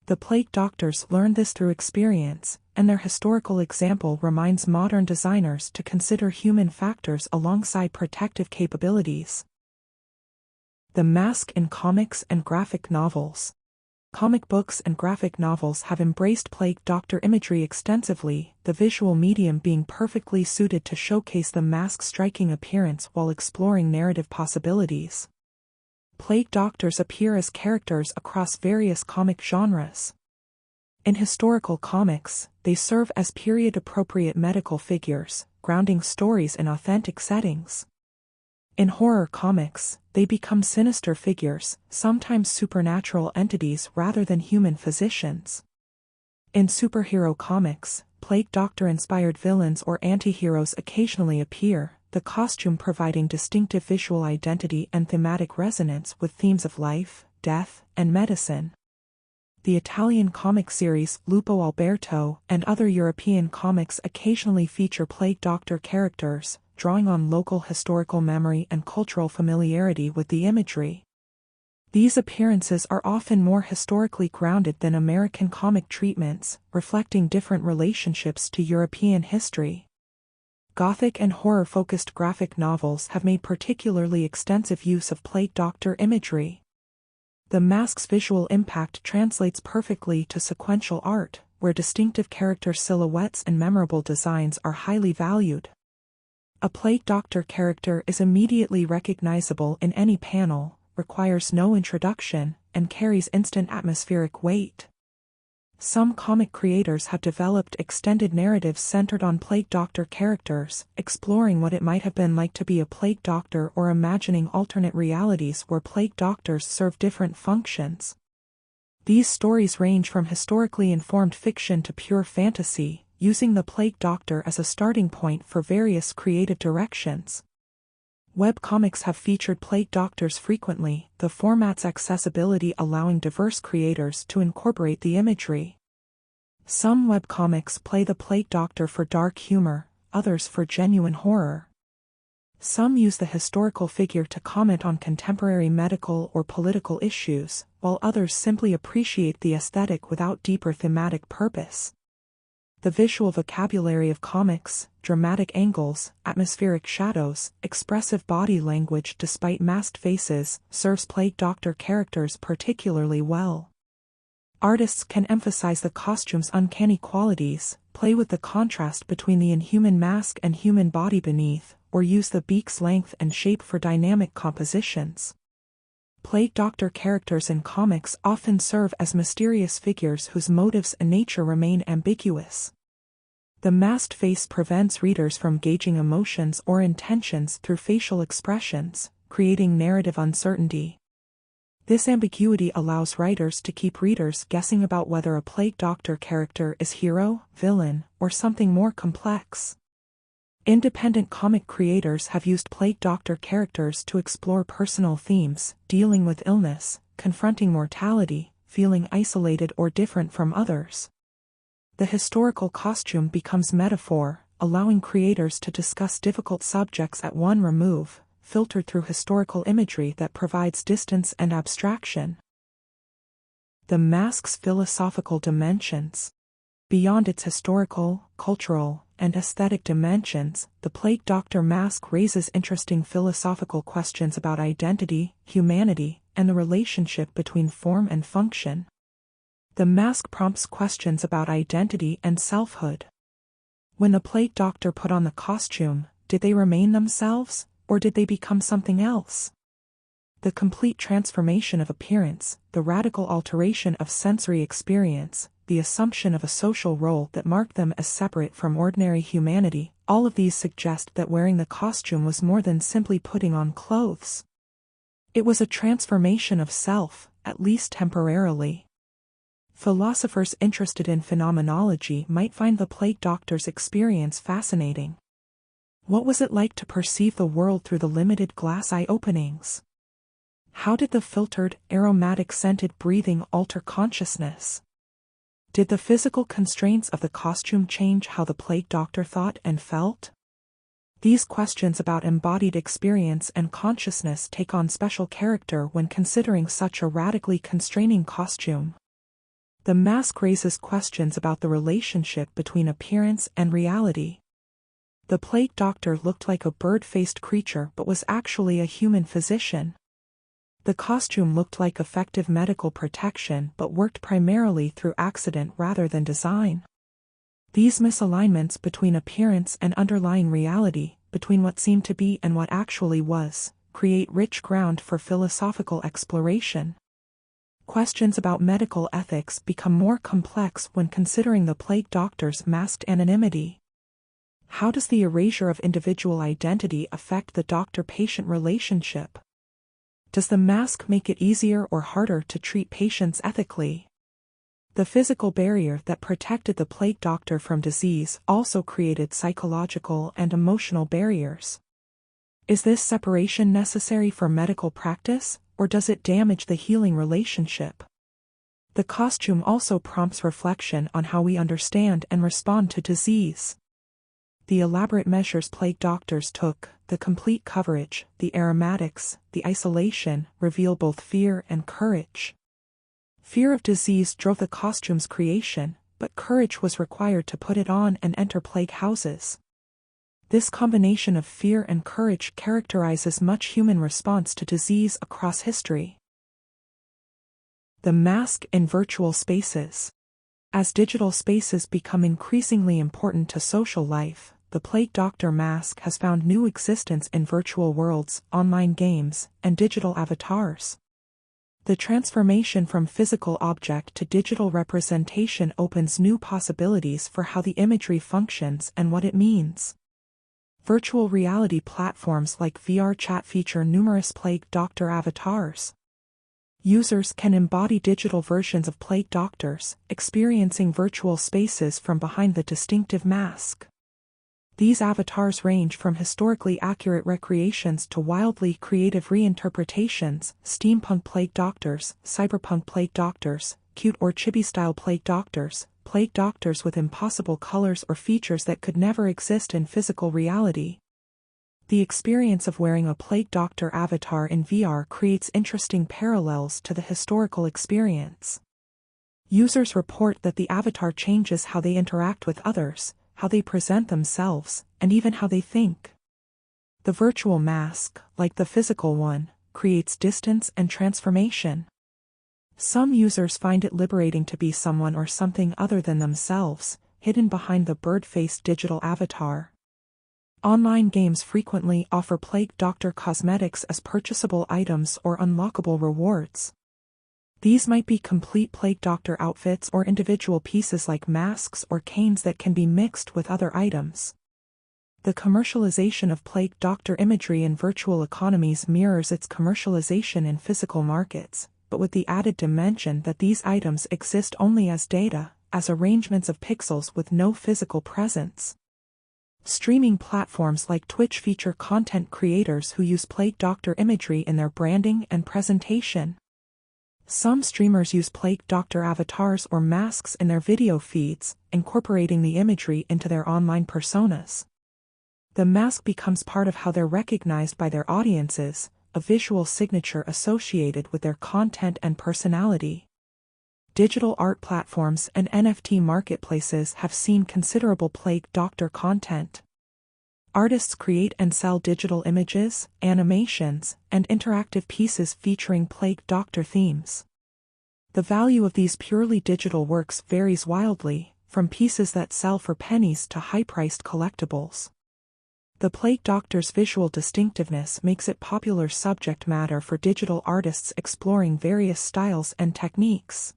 The plague doctors learned this through experience, and their historical example reminds modern designers to consider human factors alongside protective capabilities. The mask in comics and graphic novels. Comic books and graphic novels have embraced plague doctor imagery extensively, the visual medium being perfectly suited to showcase the mask's striking appearance while exploring narrative possibilities. plague doctors appear as characters across various comic genres. In historical comics, they serve as period-appropriate medical figures, grounding stories in authentic settings. In horror comics, they become sinister figures, sometimes supernatural entities rather than human physicians. In superhero comics, plague doctor-inspired villains or anti-heroes occasionally appear, the costume providing distinctive visual identity and thematic resonance with themes of life, death, and medicine. The Italian comic series Lupo Alberto and other European comics occasionally feature plague doctor characters, drawing on local historical memory and cultural familiarity with the imagery. These appearances are often more historically grounded than American comic treatments, reflecting different relationships to European history. Gothic and horror-focused graphic novels have made particularly extensive use of plague doctor imagery. The mask's visual impact translates perfectly to sequential art, where distinctive character silhouettes and memorable designs are highly valued. A plague doctor character is immediately recognizable in any panel, requires no introduction, and carries instant atmospheric weight. Some comic creators have developed extended narratives centered on plague doctor characters, exploring what it might have been like to be a plague doctor or imagining alternate realities where plague doctors serve different functions. These stories range from historically informed fiction to pure fantasy, using the plague doctor as a starting point for various creative directions. Webcomics have featured plague doctors frequently, the format's accessibility allowing diverse creators to incorporate the imagery. Some webcomics play the plague doctor for dark humor, others for genuine horror. Some use the historical figure to comment on contemporary medical or political issues, while others simply appreciate the aesthetic without deeper thematic purpose. The visual vocabulary of comics, dramatic angles, atmospheric shadows, expressive body language despite masked faces, serves plague doctor characters particularly well. Artists can emphasize the costume's uncanny qualities, play with the contrast between the inhuman mask and human body beneath, or use the beak's length and shape for dynamic compositions. Plague doctor characters in comics often serve as mysterious figures whose motives and nature remain ambiguous. The masked face prevents readers from gauging emotions or intentions through facial expressions, creating narrative uncertainty. This ambiguity allows writers to keep readers guessing about whether a plague doctor character is hero, villain, or something more complex. Independent comic creators have used plague doctor characters to explore personal themes, dealing with illness, confronting mortality, feeling isolated or different from others. The historical costume becomes metaphor, allowing creators to discuss difficult subjects at one remove, filtered through historical imagery that provides distance and abstraction. The mask's philosophical dimensions. Beyond its historical, cultural, and aesthetic dimensions, the plague doctor mask raises interesting philosophical questions about identity, humanity, and the relationship between form and function. The mask prompts questions about identity and selfhood. When the plague doctor put on the costume, did they remain themselves, or did they become something else? The complete transformation of appearance, the radical alteration of sensory experience, the assumption of a social role that marked them as separate from ordinary humanity, all of these suggest that wearing the costume was more than simply putting on clothes. It was a transformation of self, at least temporarily. Philosophers interested in phenomenology might find the plague doctor's experience fascinating. What was it like to perceive the world through the limited glass eye openings? How did the filtered, aromatic-scented breathing alter consciousness? Did the physical constraints of the costume change how the plague doctor thought and felt? These questions about embodied experience and consciousness take on special character when considering such a radically constraining costume. The mask raises questions about the relationship between appearance and reality. The plague doctor looked like a bird-faced creature but was actually a human physician. The costume looked like effective medical protection but worked primarily through accident rather than design. These misalignments between appearance and underlying reality, between what seemed to be and what actually was, create rich ground for philosophical exploration. Questions about medical ethics become more complex when considering the plague doctor's masked anonymity. How does the erasure of individual identity affect the doctor-patient relationship? Does the mask make it easier or harder to treat patients ethically? The physical barrier that protected the plague doctor from disease also created psychological and emotional barriers. Is this separation necessary for medical practice, or does it damage the healing relationship? The costume also prompts reflection on how we understand and respond to disease. The elaborate measures plague doctors took, the complete coverage, the aromatics, the isolation, reveal both fear and courage. Fear of disease drove the costume's creation, but courage was required to put it on and enter plague houses. This combination of fear and courage characterizes much human response to disease across history. The mask in virtual spaces. As digital spaces become increasingly important to social life, the plague doctor mask has found new existence in virtual worlds, online games, and digital avatars. The transformation from physical object to digital representation opens new possibilities for how the imagery functions and what it means. Virtual reality platforms like VR Chat feature numerous plague doctor avatars. Users can embody digital versions of plague doctors, experiencing virtual spaces from behind the distinctive mask. These avatars range from historically accurate recreations to wildly creative reinterpretations: steampunk plague doctors, cyberpunk plague doctors, cute or chibi-style plague doctors with impossible colors or features that could never exist in physical reality. The experience of wearing a plague doctor avatar in VR creates interesting parallels to the historical experience. Users report that the avatar changes how they interact with others, how they present themselves, and even how they think. The virtual mask, like the physical one, creates distance and transformation. Some users find it liberating to be someone or something other than themselves, hidden behind the bird-faced digital avatar. Online games frequently offer plague doctor cosmetics as purchasable items or unlockable rewards. These might be complete plague doctor outfits or individual pieces like masks or canes that can be mixed with other items. The commercialization of plague doctor imagery in virtual economies mirrors its commercialization in physical markets, but with the added dimension that these items exist only as data, as arrangements of pixels with no physical presence. Streaming platforms like Twitch feature content creators who use plague doctor imagery in their branding and presentation. Some streamers use plague doctor avatars or masks in their video feeds, incorporating the imagery into their online personas. The mask becomes part of how they're recognized by their audiences, a visual signature associated with their content and personality. Digital art platforms and NFT marketplaces have seen considerable plague doctor content. Artists create and sell digital images, animations, and interactive pieces featuring plague doctor themes. The value of these purely digital works varies wildly, from pieces that sell for pennies to high-priced collectibles. The plague doctor's visual distinctiveness makes it popular subject matter for digital artists exploring various styles and techniques.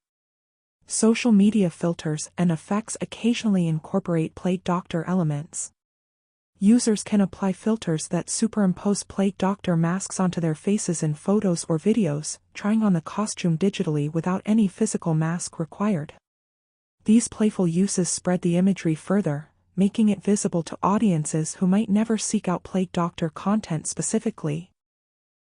Social media filters and effects occasionally incorporate plague doctor elements. Users can apply filters that superimpose plague doctor masks onto their faces in photos or videos, trying on the costume digitally without any physical mask required. These playful uses spread the imagery further, making it visible to audiences who might never seek out plague doctor content specifically.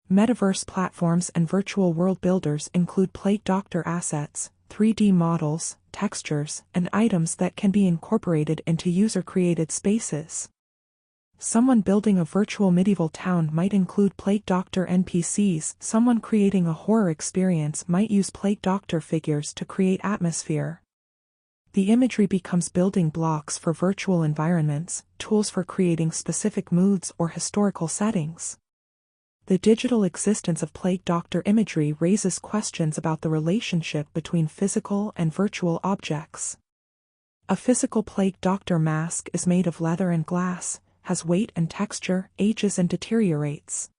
Metaverse platforms and virtual world builders include plague doctor assets, 3D models, textures, and items that can be incorporated into user-created spaces. Someone building a virtual medieval town might include plague doctor NPCs. Someone creating a horror experience might use plague doctor figures to create atmosphere. The imagery becomes building blocks for virtual environments, tools for creating specific moods or historical settings. The digital existence of plague doctor imagery raises questions about the relationship between physical and virtual objects. A physical plague doctor mask is made of leather and glass, has weight and texture, ages and deteriorates.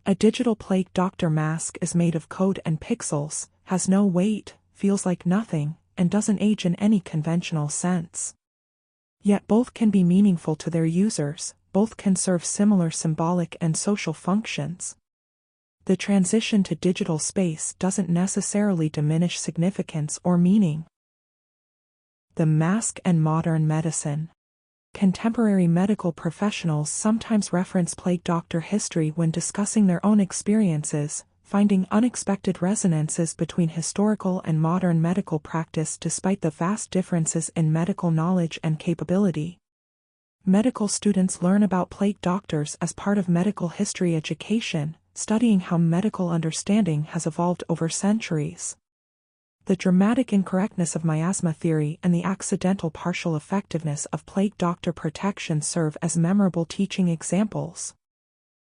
A digital plague doctor mask is made of code and pixels, has no weight, feels like nothing, and doesn't age in any conventional sense. Yet both can be meaningful to their users, both can serve similar symbolic and social functions. The transition to digital space doesn't necessarily diminish significance or meaning. The mask and modern medicine. Contemporary medical professionals sometimes reference plague doctor history when discussing their own experiences, finding unexpected resonances between historical and modern medical practice despite the vast differences in medical knowledge and capability. Medical students learn about plague doctors as part of medical history education, studying how medical understanding has evolved over centuries. The dramatic incorrectness of miasma theory and the accidental partial effectiveness of plague doctor protection serve as memorable teaching examples.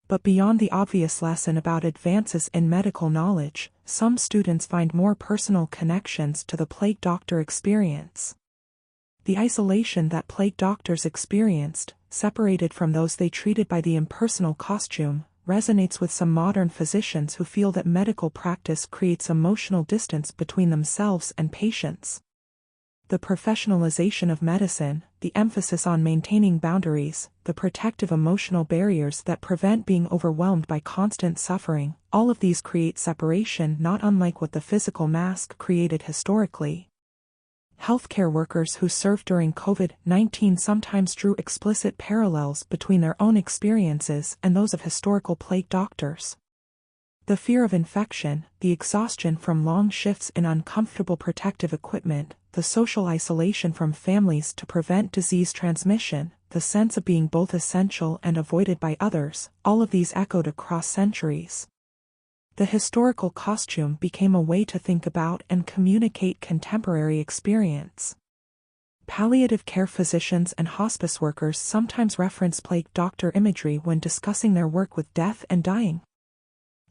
But beyond the obvious lesson about advances in medical knowledge, some students find more personal connections to the plague doctor experience. The isolation that plague doctors experienced, separated from those they treated by the impersonal costume, resonates with some modern physicians who feel that medical practice creates emotional distance between themselves and patients. The professionalization of medicine, the emphasis on maintaining boundaries, the protective emotional barriers that prevent being overwhelmed by constant suffering, all of these create separation not unlike what the physical mask created historically. Healthcare workers who served during COVID-19 sometimes drew explicit parallels between their own experiences and those of historical plague doctors. The fear of infection, the exhaustion from long shifts in uncomfortable protective equipment, the social isolation from families to prevent disease transmission, the sense of being both essential and avoided by others, all of these echoed across centuries. The historical costume became a way to think about and communicate contemporary experience. Palliative care physicians and hospice workers sometimes reference plague doctor imagery when discussing their work with death and dying.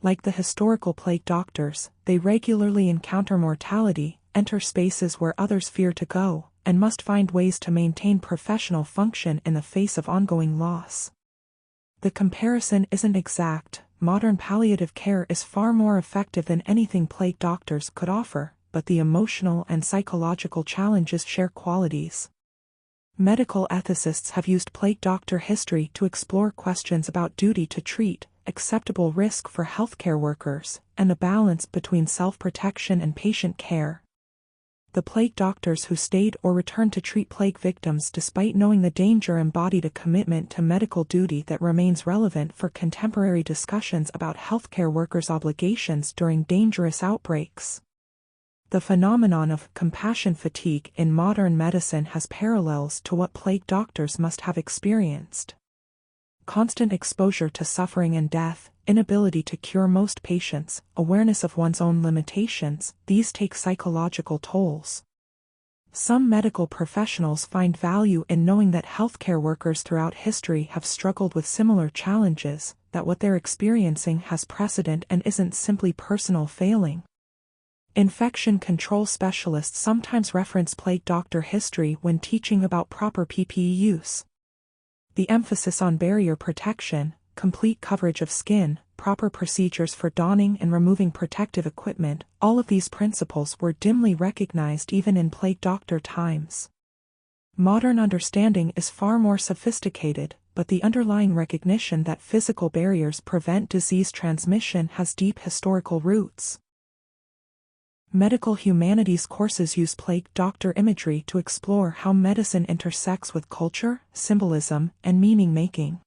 Like the historical plague doctors, they regularly encounter mortality, enter spaces where others fear to go, and must find ways to maintain professional function in the face of ongoing loss. The comparison isn't exact. Modern palliative care is far more effective than anything plague doctors could offer, but the emotional and psychological challenges share qualities. Medical ethicists have used plague doctor history to explore questions about duty to treat, acceptable risk for healthcare workers, and the balance between self-protection and patient care. The plague doctors who stayed or returned to treat plague victims despite knowing the danger embodied a commitment to medical duty that remains relevant for contemporary discussions about healthcare workers' obligations during dangerous outbreaks. The phenomenon of compassion fatigue in modern medicine has parallels to what plague doctors must have experienced. Constant exposure to suffering and death, inability to cure most patients, awareness of one's own limitations, these take psychological tolls. Some medical professionals find value in knowing that healthcare workers throughout history have struggled with similar challenges, that what they're experiencing has precedent and isn't simply personal failing. Infection control specialists sometimes reference plague doctor history when teaching about proper PPE use. The emphasis on barrier protection, complete coverage of skin, proper procedures for donning and removing protective equipment, all of these principles were dimly recognized even in plague doctor times. Modern understanding is far more sophisticated, but the underlying recognition that physical barriers prevent disease transmission has deep historical roots. Medical humanities courses use plague doctor imagery to explore how medicine intersects with culture, symbolism, and meaning-making.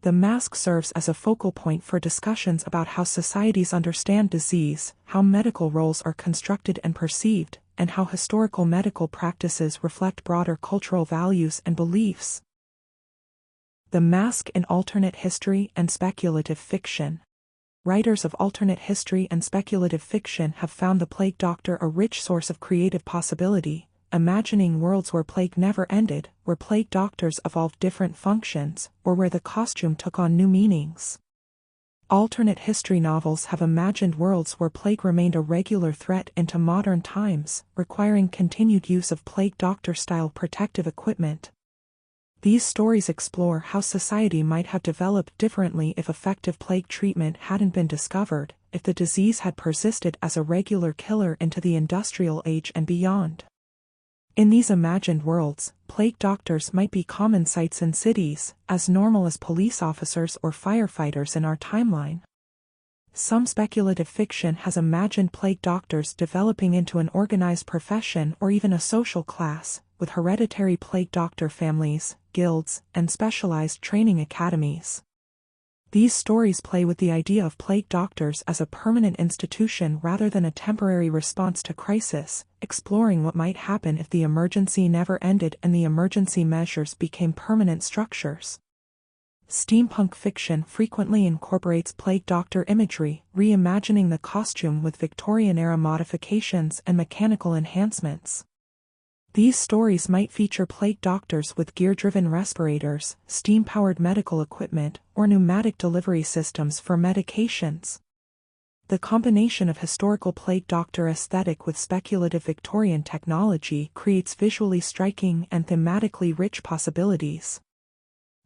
The mask serves as a focal point for discussions about how societies understand disease, how medical roles are constructed and perceived, and how historical medical practices reflect broader cultural values and beliefs. The mask in alternate history and speculative fiction. Writers of alternate history and speculative fiction have found the plague doctor a rich source of creative possibility, imagining worlds where plague never ended, where plague doctors evolved different functions, or where the costume took on new meanings. Alternate history novels have imagined worlds where plague remained a regular threat into modern times, requiring continued use of plague doctor-style protective equipment. These stories explore how society might have developed differently if effective plague treatment hadn't been discovered, if the disease had persisted as a regular killer into the industrial age and beyond. In these imagined worlds, plague doctors might be common sights in cities, as normal as police officers or firefighters in our timeline. Some speculative fiction has imagined plague doctors developing into an organized profession or even a social class, with hereditary plague doctor families, guilds, and specialized training academies. These stories play with the idea of plague doctors as a permanent institution rather than a temporary response to crisis, exploring what might happen if the emergency never ended and the emergency measures became permanent structures. Steampunk fiction frequently incorporates plague doctor imagery, reimagining the costume with Victorian-era modifications and mechanical enhancements. These stories might feature plague doctors with gear-driven respirators, steam-powered medical equipment, or pneumatic delivery systems for medications. The combination of historical plague doctor aesthetic with speculative Victorian technology creates visually striking and thematically rich possibilities.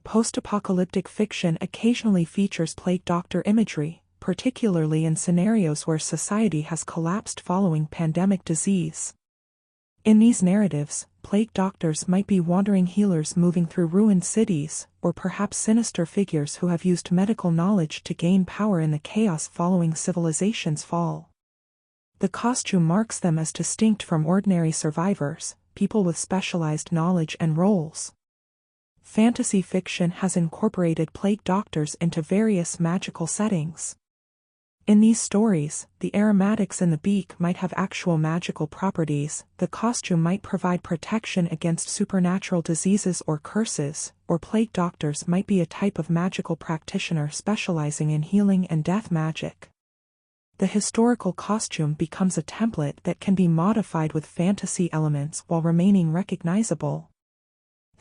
Post-apocalyptic fiction occasionally features plague doctor imagery, particularly in scenarios where society has collapsed following pandemic disease. In these narratives, plague doctors might be wandering healers moving through ruined cities, or perhaps sinister figures who have used medical knowledge to gain power in the chaos following civilization's fall. The costume marks them as distinct from ordinary survivors, people with specialized knowledge and roles. Fantasy fiction has incorporated plague doctors into various magical settings. In these stories, the aromatics in the beak might have actual magical properties, the costume might provide protection against supernatural diseases or curses, or plague doctors might be a type of magical practitioner specializing in healing and death magic. The historical costume becomes a template that can be modified with fantasy elements while remaining recognizable.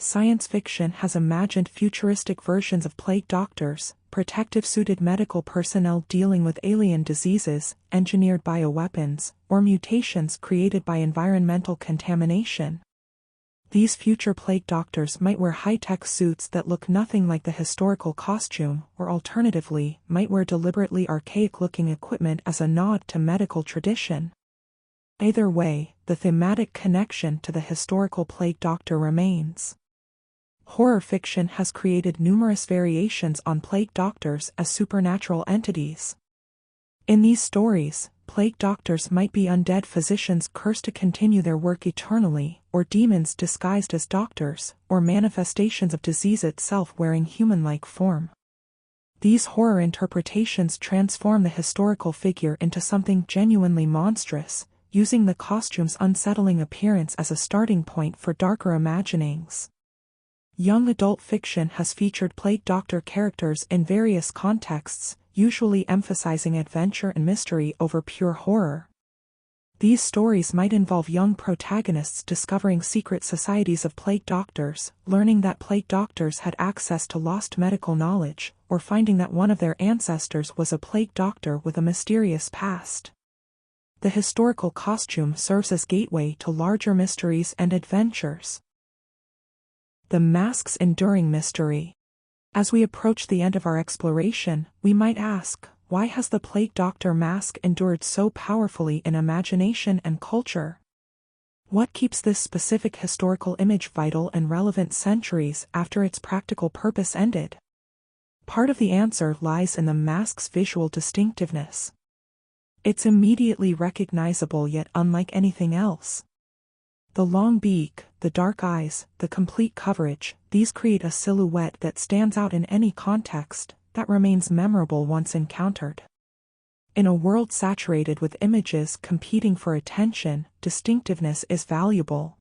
Science fiction has imagined futuristic versions of plague doctors, protective-suited medical personnel dealing with alien diseases, engineered bioweapons, or mutations created by environmental contamination. These future plague doctors might wear high-tech suits that look nothing like the historical costume, or alternatively, might wear deliberately archaic-looking equipment as a nod to medical tradition. Either way, the thematic connection to the historical plague doctor remains. Horror fiction has created numerous variations on plague doctors as supernatural entities. In these stories, plague doctors might be undead physicians cursed to continue their work eternally, or demons disguised as doctors, or manifestations of disease itself wearing human-like form. These horror interpretations transform the historical figure into something genuinely monstrous, using the costume's unsettling appearance as a starting point for darker imaginings. Young adult fiction has featured plague doctor characters in various contexts, usually emphasizing adventure and mystery over pure horror. These stories might involve young protagonists discovering secret societies of plague doctors, learning that plague doctors had access to lost medical knowledge, or finding that one of their ancestors was a plague doctor with a mysterious past. The historical costume serves as gateway to larger mysteries and adventures. The mask's enduring mystery. As we approach the end of our exploration, we might ask, why has the plague doctor mask endured so powerfully in imagination and culture? What keeps this specific historical image vital and relevant centuries after its practical purpose ended? Part of the answer lies in the mask's visual distinctiveness. It's immediately recognizable yet unlike anything else. The long beak, the dark eyes, the complete coverage, these create a silhouette that stands out in any context, that remains memorable once encountered. In a world saturated with images competing for attention, distinctiveness is valuable.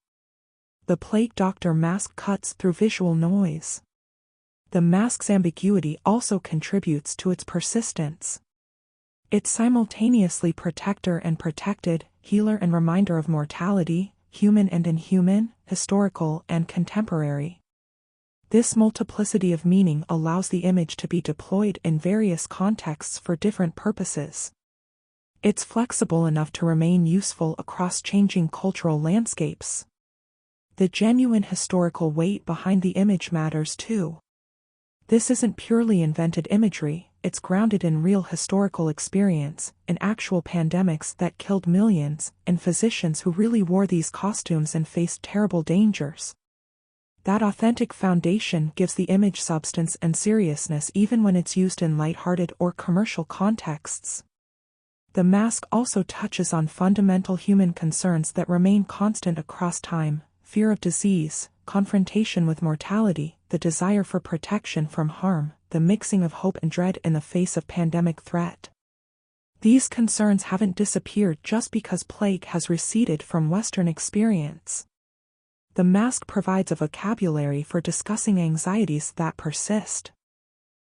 The plague doctor mask cuts through visual noise. The mask's ambiguity also contributes to its persistence. It's simultaneously protector and protected, healer and reminder of mortality, human and inhuman, historical and contemporary. This multiplicity of meaning allows the image to be deployed in various contexts for different purposes. It's flexible enough to remain useful across changing cultural landscapes. The genuine historical weight behind the image matters too. This isn't purely invented imagery, it's grounded in real historical experience, in actual pandemics that killed millions, and physicians who really wore these costumes and faced terrible dangers. That authentic foundation gives the image substance and seriousness even when it's used in lighthearted or commercial contexts. The mask also touches on fundamental human concerns that remain constant across time: fear of disease, confrontation with mortality, the desire for protection from harm, the mixing of hope and dread in the face of pandemic threat. These concerns haven't disappeared just because plague has receded from Western experience. The mask provides a vocabulary for discussing anxieties that persist.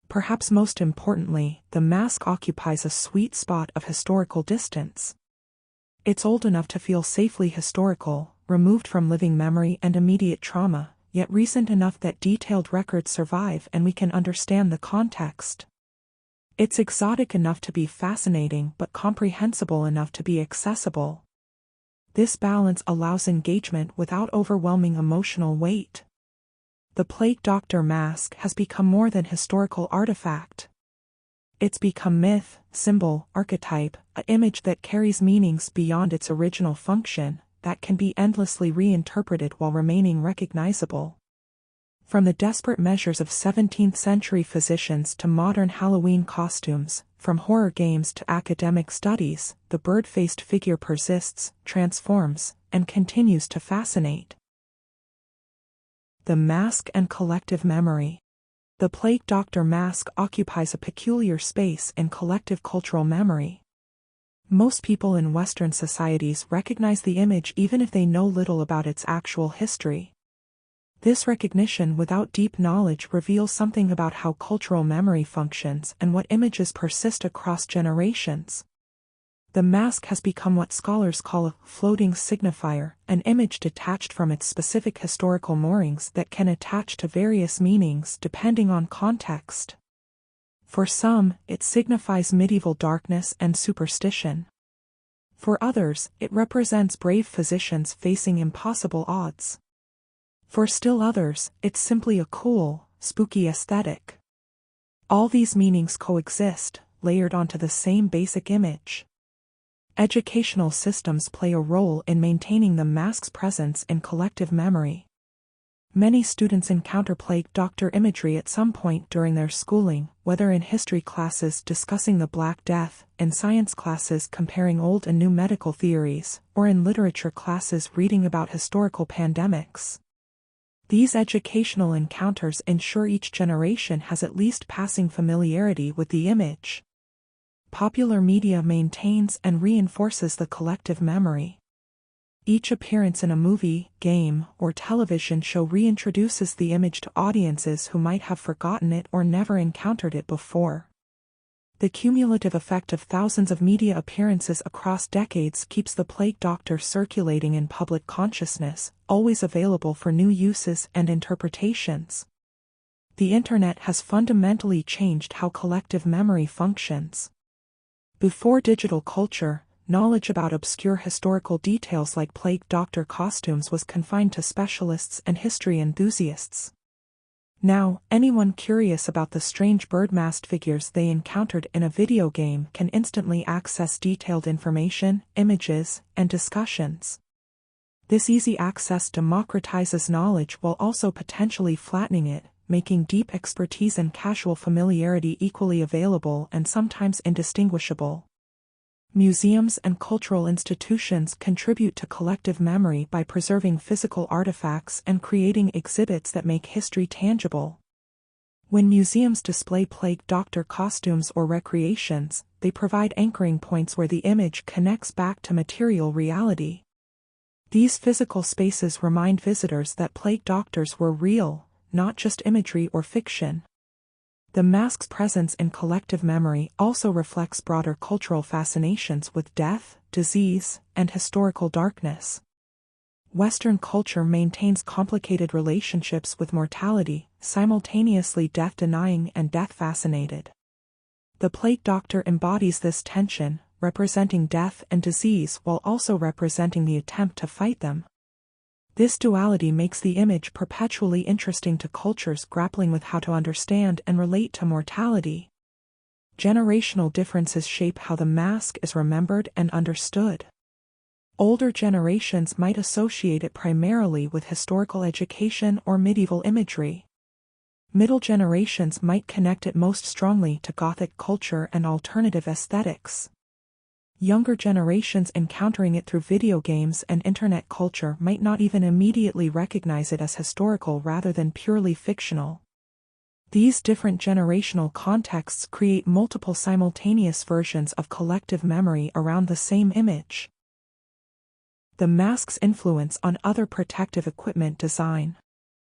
Perhaps most importantly, the mask occupies a sweet spot of historical distance. It's old enough to feel safely historical, removed from living memory and immediate trauma, yet recent enough that detailed records survive and we can understand the context. It's exotic enough to be fascinating but comprehensible enough to be accessible. This balance allows engagement without overwhelming emotional weight. The Plague Doctor mask has become more than historical artifact. It's become myth, symbol, archetype, an image that carries meanings beyond its original function, that can be endlessly reinterpreted while remaining recognizable. From the desperate measures of 17th-century physicians to modern Halloween costumes, from horror games to academic studies, the bird-faced figure persists, transforms, and continues to fascinate. The mask and collective memory. The Plague Doctor mask occupies a peculiar space in collective cultural memory. Most people in Western societies recognize the image even if they know little about its actual history. This recognition without deep knowledge reveals something about how cultural memory functions and what images persist across generations. The mask has become what scholars call a floating signifier, an image detached from its specific historical moorings that can attach to various meanings depending on context. For some, it signifies medieval darkness and superstition. For others, it represents brave physicians facing impossible odds. For still others, it's simply a cool, spooky aesthetic. All these meanings coexist, layered onto the same basic image. Educational systems play a role in maintaining the mask's presence in collective memory. Many students encounter Plague Doctor imagery at some point during their schooling, whether in history classes discussing the Black Death, in science classes comparing old and new medical theories, or in literature classes reading about historical pandemics. These educational encounters ensure each generation has at least passing familiarity with the image. Popular media maintains and reinforces the collective memory. Each appearance in a movie, game, or television show reintroduces the image to audiences who might have forgotten it or never encountered it before. The cumulative effect of thousands of media appearances across decades keeps the Plague Doctor circulating in public consciousness, always available for new uses and interpretations. The Internet has fundamentally changed how collective memory functions. Before digital culture, knowledge about obscure historical details like Plague Doctor costumes was confined to specialists and history enthusiasts. Now, anyone curious about the strange bird-masked figures they encountered in a video game can instantly access detailed information, images, and discussions. This easy access democratizes knowledge while also potentially flattening it, making deep expertise and casual familiarity equally available and sometimes indistinguishable. Museums and cultural institutions contribute to collective memory by preserving physical artifacts and creating exhibits that make history tangible. When museums display Plague Doctor costumes or recreations, they provide anchoring points where the image connects back to material reality. These physical spaces remind visitors that Plague Doctors were real, not just imagery or fiction. The mask's presence in collective memory also reflects broader cultural fascinations with death, disease, and historical darkness. Western culture maintains complicated relationships with mortality, simultaneously death-denying and death-fascinated. The Plague Doctor embodies this tension, representing death and disease while also representing the attempt to fight them. This duality makes the image perpetually interesting to cultures grappling with how to understand and relate to mortality. Generational differences shape how the mask is remembered and understood. Older generations might associate it primarily with historical education or medieval imagery. Middle generations might connect it most strongly to Gothic culture and alternative aesthetics. Younger generations encountering it through video games and internet culture might not even immediately recognize it as historical rather than purely fictional. These different generational contexts create multiple simultaneous versions of collective memory around the same image. The mask's influence on other protective equipment design.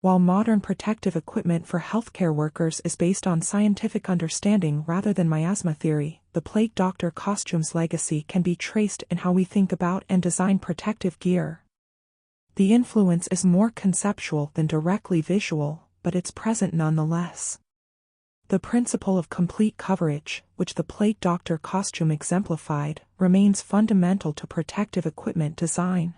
While modern protective equipment for healthcare workers is based on scientific understanding rather than miasma theory, the plague doctor costume's legacy can be traced in how we think about and design protective gear. The influence is more conceptual than directly visual, but it's present nonetheless. The principle of complete coverage, which the plague doctor costume exemplified, remains fundamental to protective equipment design.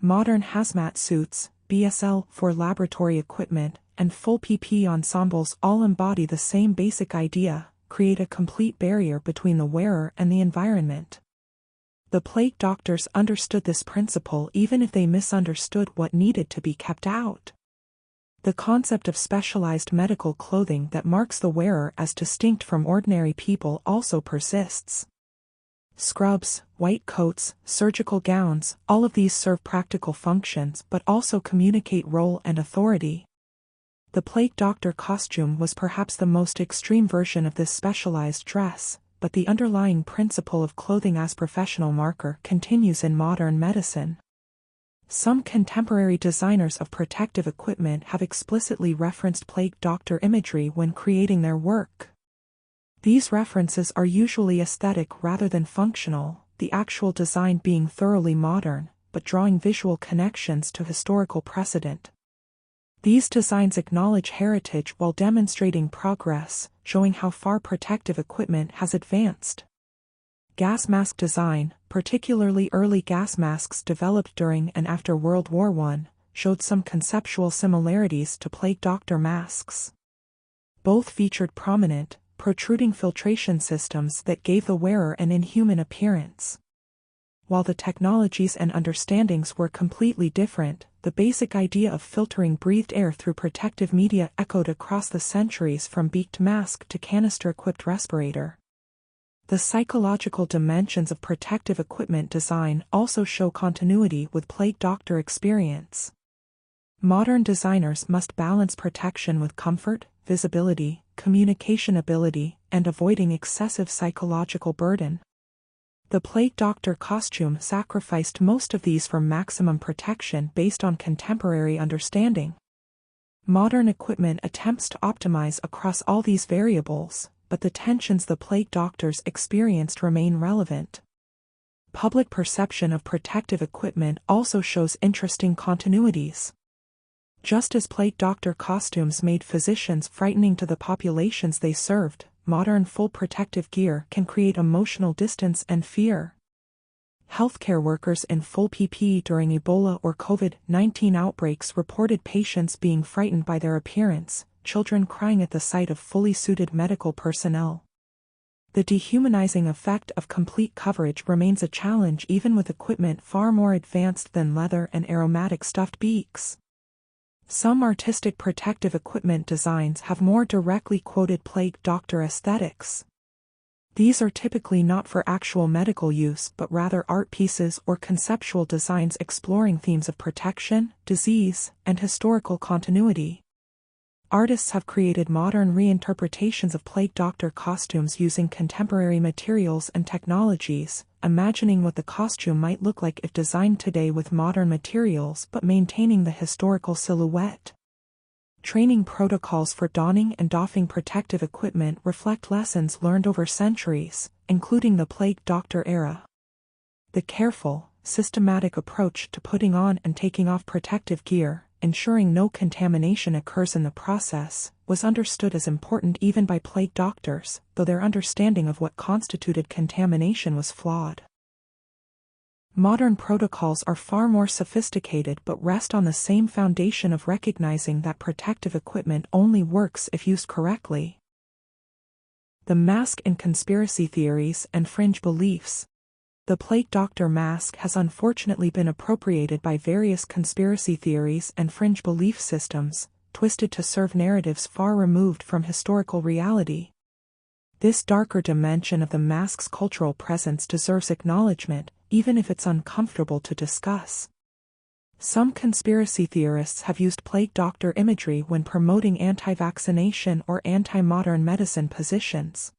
Modern hazmat suits, BSL for laboratory equipment, and full PP ensembles all embody the same basic idea: create a complete barrier between the wearer and the environment. The plague doctors understood this principle even if they misunderstood what needed to be kept out. The concept of specialized medical clothing that marks the wearer as distinct from ordinary people also persists. Scrubs, white coats, surgical gowns, all of these serve practical functions but also communicate role and authority. The plague doctor costume was perhaps the most extreme version of this specialized dress, but the underlying principle of clothing as professional marker continues in modern medicine. Some contemporary designers of protective equipment have explicitly referenced plague doctor imagery when creating their work. These references are usually aesthetic rather than functional, the actual design being thoroughly modern, but drawing visual connections to historical precedent. These designs acknowledge heritage while demonstrating progress, showing how far protective equipment has advanced. Gas mask design, particularly early gas masks developed during and after World War I, showed some conceptual similarities to plague doctor masks. Both featured prominent, protruding filtration systems that gave the wearer an inhuman appearance. While the technologies and understandings were completely different, the basic idea of filtering breathed air through protective media echoed across the centuries from beaked mask to canister-equipped respirator. The psychological dimensions of protective equipment design also show continuity with plague doctor experience. Modern designers must balance protection with comfort, visibility, communication ability, and avoiding excessive psychological burden. The plague doctor costume sacrificed most of these for maximum protection based on contemporary understanding. Modern equipment attempts to optimize across all these variables, but the tensions the plague doctors experienced remain relevant. Public perception of protective equipment also shows interesting continuities. Just as plague doctor costumes made physicians frightening to the populations they served, modern full protective gear can create emotional distance and fear. Healthcare workers in full PPE during Ebola or COVID-19 outbreaks reported patients being frightened by their appearance, children crying at the sight of fully suited medical personnel. The dehumanizing effect of complete coverage remains a challenge even with equipment far more advanced than leather and aromatic stuffed beaks. Some artistic protective equipment designs have more directly quoted plague doctor aesthetics. These are typically not for actual medical use but rather art pieces or conceptual designs exploring themes of protection, disease, and historical continuity. Artists have created modern reinterpretations of plague doctor costumes using contemporary materials and technologies, imagining what the costume might look like if designed today with modern materials but maintaining the historical silhouette. Training protocols for donning and doffing protective equipment reflect lessons learned over centuries, including the plague doctor era. The careful, systematic approach to putting on and taking off protective gear, ensuring no contamination occurs in the process, was understood as important even by plague doctors, though their understanding of what constituted contamination was flawed. Modern protocols are far more sophisticated but rest on the same foundation of recognizing that protective equipment only works if used correctly. The mask in conspiracy theories and fringe beliefs. The plague doctor mask has unfortunately been appropriated by various conspiracy theories and fringe belief systems, twisted to serve narratives far removed from historical reality. This darker dimension of the mask's cultural presence deserves acknowledgement, even if it's uncomfortable to discuss. Some conspiracy theorists have used plague doctor imagery when promoting anti-vaccination or anti-modern medicine positions.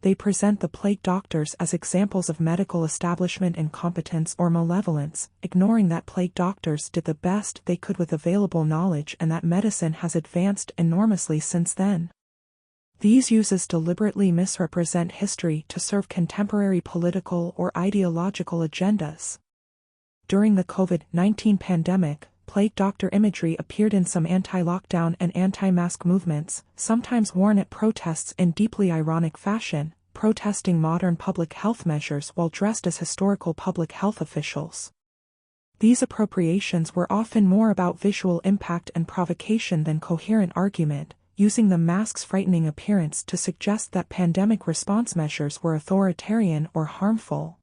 They present the plague doctors as examples of medical establishment incompetence or malevolence, ignoring that plague doctors did the best they could with available knowledge and that medicine has advanced enormously since then. These uses deliberately misrepresent history to serve contemporary political or ideological agendas. During the COVID-19 pandemic, plague doctor imagery appeared in some anti-lockdown and anti-mask movements, sometimes worn at protests in deeply ironic fashion, protesting modern public health measures while dressed as historical public health officials. These appropriations were often more about visual impact and provocation than coherent argument, using the mask's frightening appearance to suggest that pandemic response measures were authoritarian or harmful.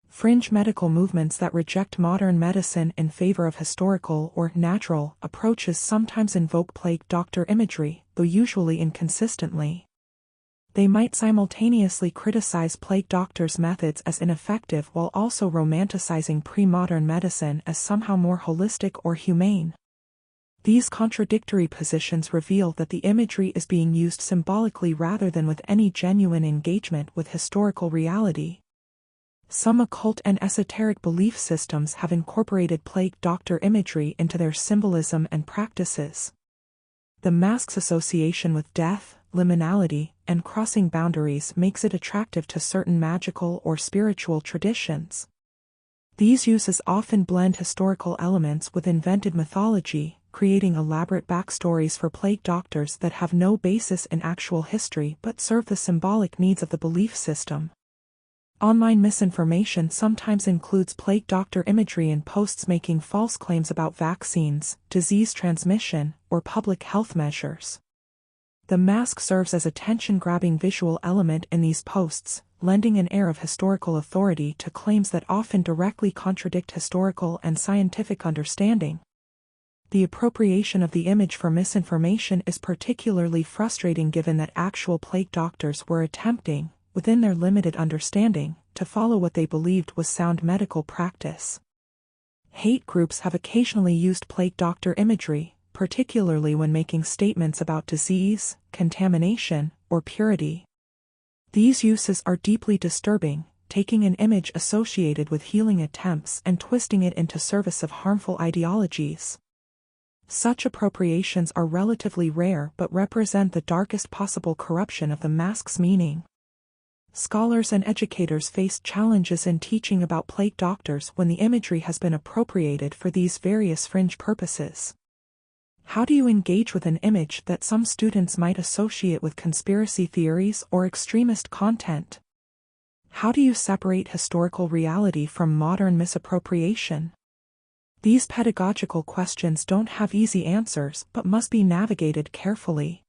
Fringe medical movements that reject modern medicine in favor of historical or natural approaches sometimes invoke plague doctor imagery, though usually inconsistently. They might simultaneously criticize plague doctors' methods as ineffective while also romanticizing pre-modern medicine as somehow more holistic or humane. These contradictory positions reveal that the imagery is being used symbolically rather than with any genuine engagement with historical reality. Some occult and esoteric belief systems have incorporated plague doctor imagery into their symbolism and practices. The mask's association with death, liminality, and crossing boundaries makes it attractive to certain magical or spiritual traditions. These uses often blend historical elements with invented mythology, creating elaborate backstories for plague doctors that have no basis in actual history but serve the symbolic needs of the belief system. Online misinformation sometimes includes plague doctor imagery in posts making false claims about vaccines, disease transmission, or public health measures. The mask serves as a attention-grabbing visual element in these posts, lending an air of historical authority to claims that often directly contradict historical and scientific understanding. The appropriation of the image for misinformation is particularly frustrating given that actual plague doctors were attempting, within their limited understanding, to follow what they believed was sound medical practice. Hate groups have occasionally used plague doctor imagery, particularly when making statements about disease, contamination, or purity. These uses are deeply disturbing, taking an image associated with healing attempts and twisting it into service of harmful ideologies. Such appropriations are relatively rare but represent the darkest possible corruption of the mask's meaning. Scholars and educators face challenges in teaching about plague doctors when the imagery has been appropriated for these various fringe purposes. How do you engage with an image that some students might associate with conspiracy theories or extremist content? How do you separate historical reality from modern misappropriation? These pedagogical questions don't have easy answers but must be navigated carefully.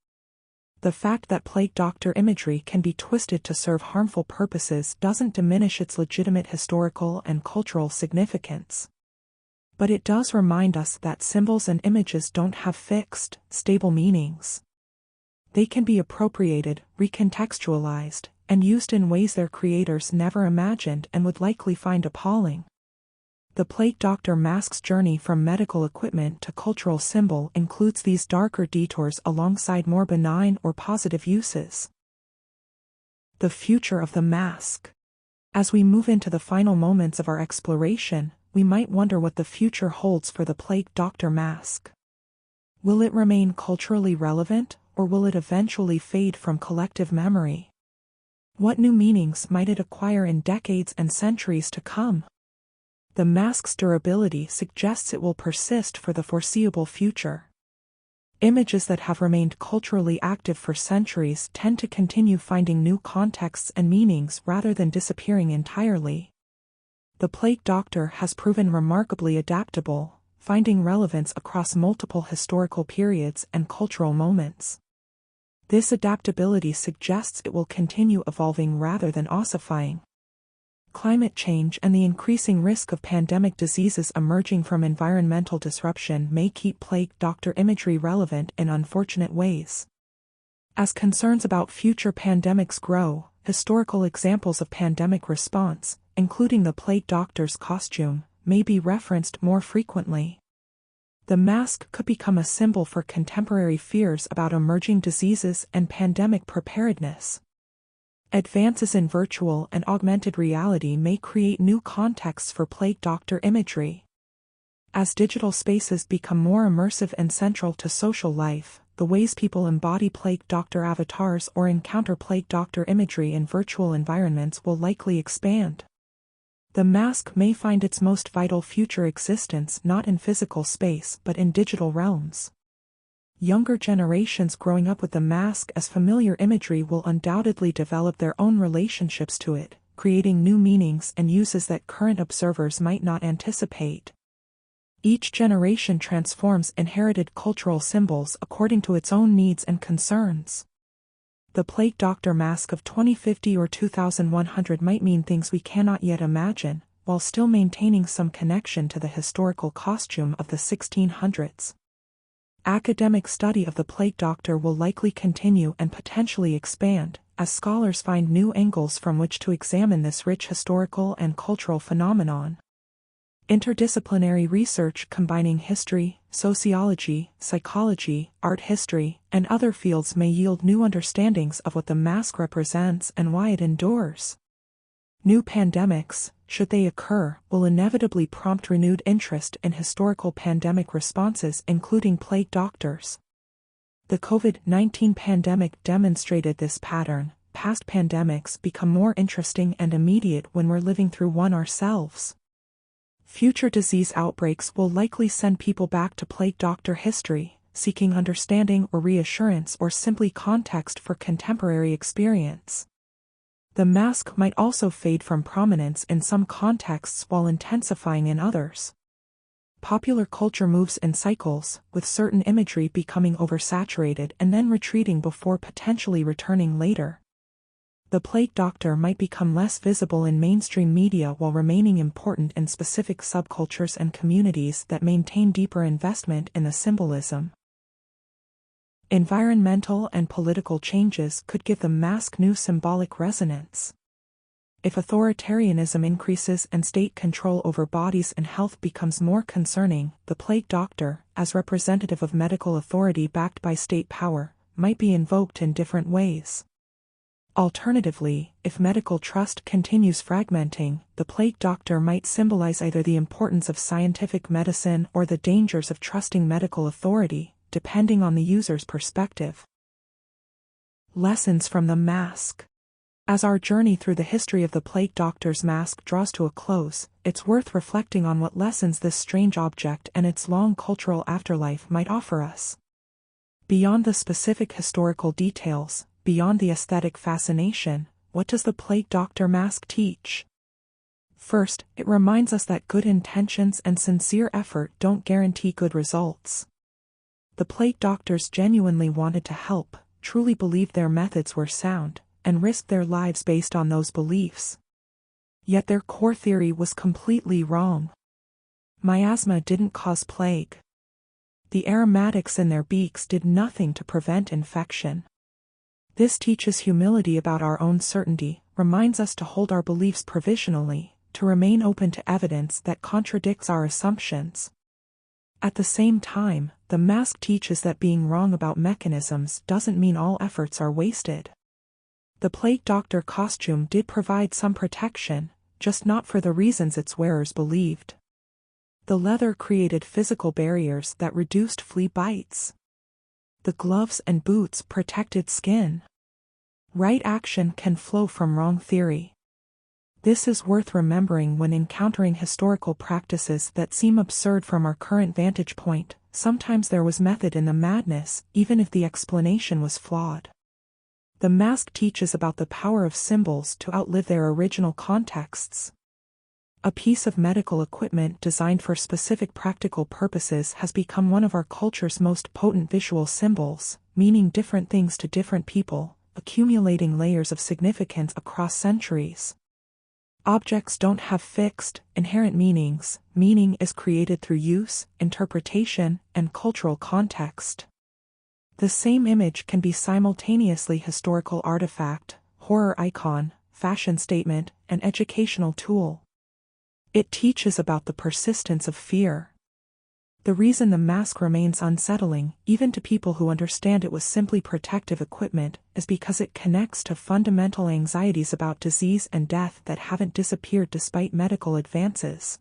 The fact that plague doctor imagery can be twisted to serve harmful purposes doesn't diminish its legitimate historical and cultural significance. But it does remind us that symbols and images don't have fixed, stable meanings. They can be appropriated, recontextualized, and used in ways their creators never imagined and would likely find appalling. The plague doctor mask's journey from medical equipment to cultural symbol includes these darker detours alongside more benign or positive uses. The future of the mask. As we move into the final moments of our exploration, we might wonder what the future holds for the plague doctor mask. Will it remain culturally relevant, or will it eventually fade from collective memory? What new meanings might it acquire in decades and centuries to come? The mask's durability suggests it will persist for the foreseeable future. Images that have remained culturally active for centuries tend to continue finding new contexts and meanings rather than disappearing entirely. The plague doctor has proven remarkably adaptable, finding relevance across multiple historical periods and cultural moments. This adaptability suggests it will continue evolving rather than ossifying. Climate change and the increasing risk of pandemic diseases emerging from environmental disruption may keep plague doctor imagery relevant in unfortunate ways. As concerns about future pandemics grow, historical examples of pandemic response, including the plague doctor's costume, may be referenced more frequently. The mask could become a symbol for contemporary fears about emerging diseases and pandemic preparedness. Advances in virtual and augmented reality may create new contexts for plague doctor imagery. As digital spaces become more immersive and central to social life, the ways people embody plague doctor avatars or encounter plague doctor imagery in virtual environments will likely expand. The mask may find its most vital future existence not in physical space but in digital realms. Younger generations growing up with the mask as familiar imagery will undoubtedly develop their own relationships to it, creating new meanings and uses that current observers might not anticipate. Each generation transforms inherited cultural symbols according to its own needs and concerns. The plague doctor mask of 2050 or 2100 might mean things we cannot yet imagine, while still maintaining some connection to the historical costume of the 1600s. Academic study of the plague doctor will likely continue and potentially expand, as scholars find new angles from which to examine this rich historical and cultural phenomenon. Interdisciplinary research combining history, sociology, psychology, art history, and other fields may yield new understandings of what the mask represents and why it endures. New pandemics, should they occur, will inevitably prompt renewed interest in historical pandemic responses, including plague doctors. The COVID-19 pandemic demonstrated this pattern. Past pandemics become more interesting and immediate when we're living through one ourselves. Future disease outbreaks will likely send people back to plague doctor history, seeking understanding or reassurance or simply context for contemporary experience. The mask might also fade from prominence in some contexts while intensifying in others. Popular culture moves in cycles, with certain imagery becoming oversaturated and then retreating before potentially returning later. The plague doctor might become less visible in mainstream media while remaining important in specific subcultures and communities that maintain deeper investment in the symbolism. Environmental and political changes could give the mask new symbolic resonance. If authoritarianism increases and state control over bodies and health becomes more concerning, the plague doctor, as representative of medical authority backed by state power, might be invoked in different ways. Alternatively, if medical trust continues fragmenting, the plague doctor might symbolize either the importance of scientific medicine or the dangers of trusting medical authority, depending on the user's perspective. Lessons from the mask. As our journey through the history of the plague doctor's mask draws to a close, it's worth reflecting on what lessons this strange object and its long cultural afterlife might offer us. Beyond the specific historical details, beyond the aesthetic fascination, what does the plague doctor mask teach? First, it reminds us that good intentions and sincere effort don't guarantee good results. The plague doctors genuinely wanted to help, truly believed their methods were sound, and risked their lives based on those beliefs. Yet their core theory was completely wrong. Miasma didn't cause plague. The aromatics in their beaks did nothing to prevent infection. This teaches humility about our own certainty, reminds us to hold our beliefs provisionally, to remain open to evidence that contradicts our assumptions. At the same time, the mask teaches that being wrong about mechanisms doesn't mean all efforts are wasted. The plague doctor costume did provide some protection, just not for the reasons its wearers believed. The leather created physical barriers that reduced flea bites. The gloves and boots protected skin. Right action can flow from wrong theory. This is worth remembering when encountering historical practices that seem absurd from our current vantage point. Sometimes there was method in the madness, even if the explanation was flawed. The mask teaches about the power of symbols to outlive their original contexts. A piece of medical equipment designed for specific practical purposes has become one of our culture's most potent visual symbols, meaning different things to different people, accumulating layers of significance across centuries. Objects don't have fixed, inherent meanings. Meaning is created through use, interpretation, and cultural context. The same image can be simultaneously historical artifact, horror icon, fashion statement, and educational tool. It teaches about the persistence of fear. The reason the mask remains unsettling, even to people who understand it was simply protective equipment, is because it connects to fundamental anxieties about disease and death that haven't disappeared despite medical advances.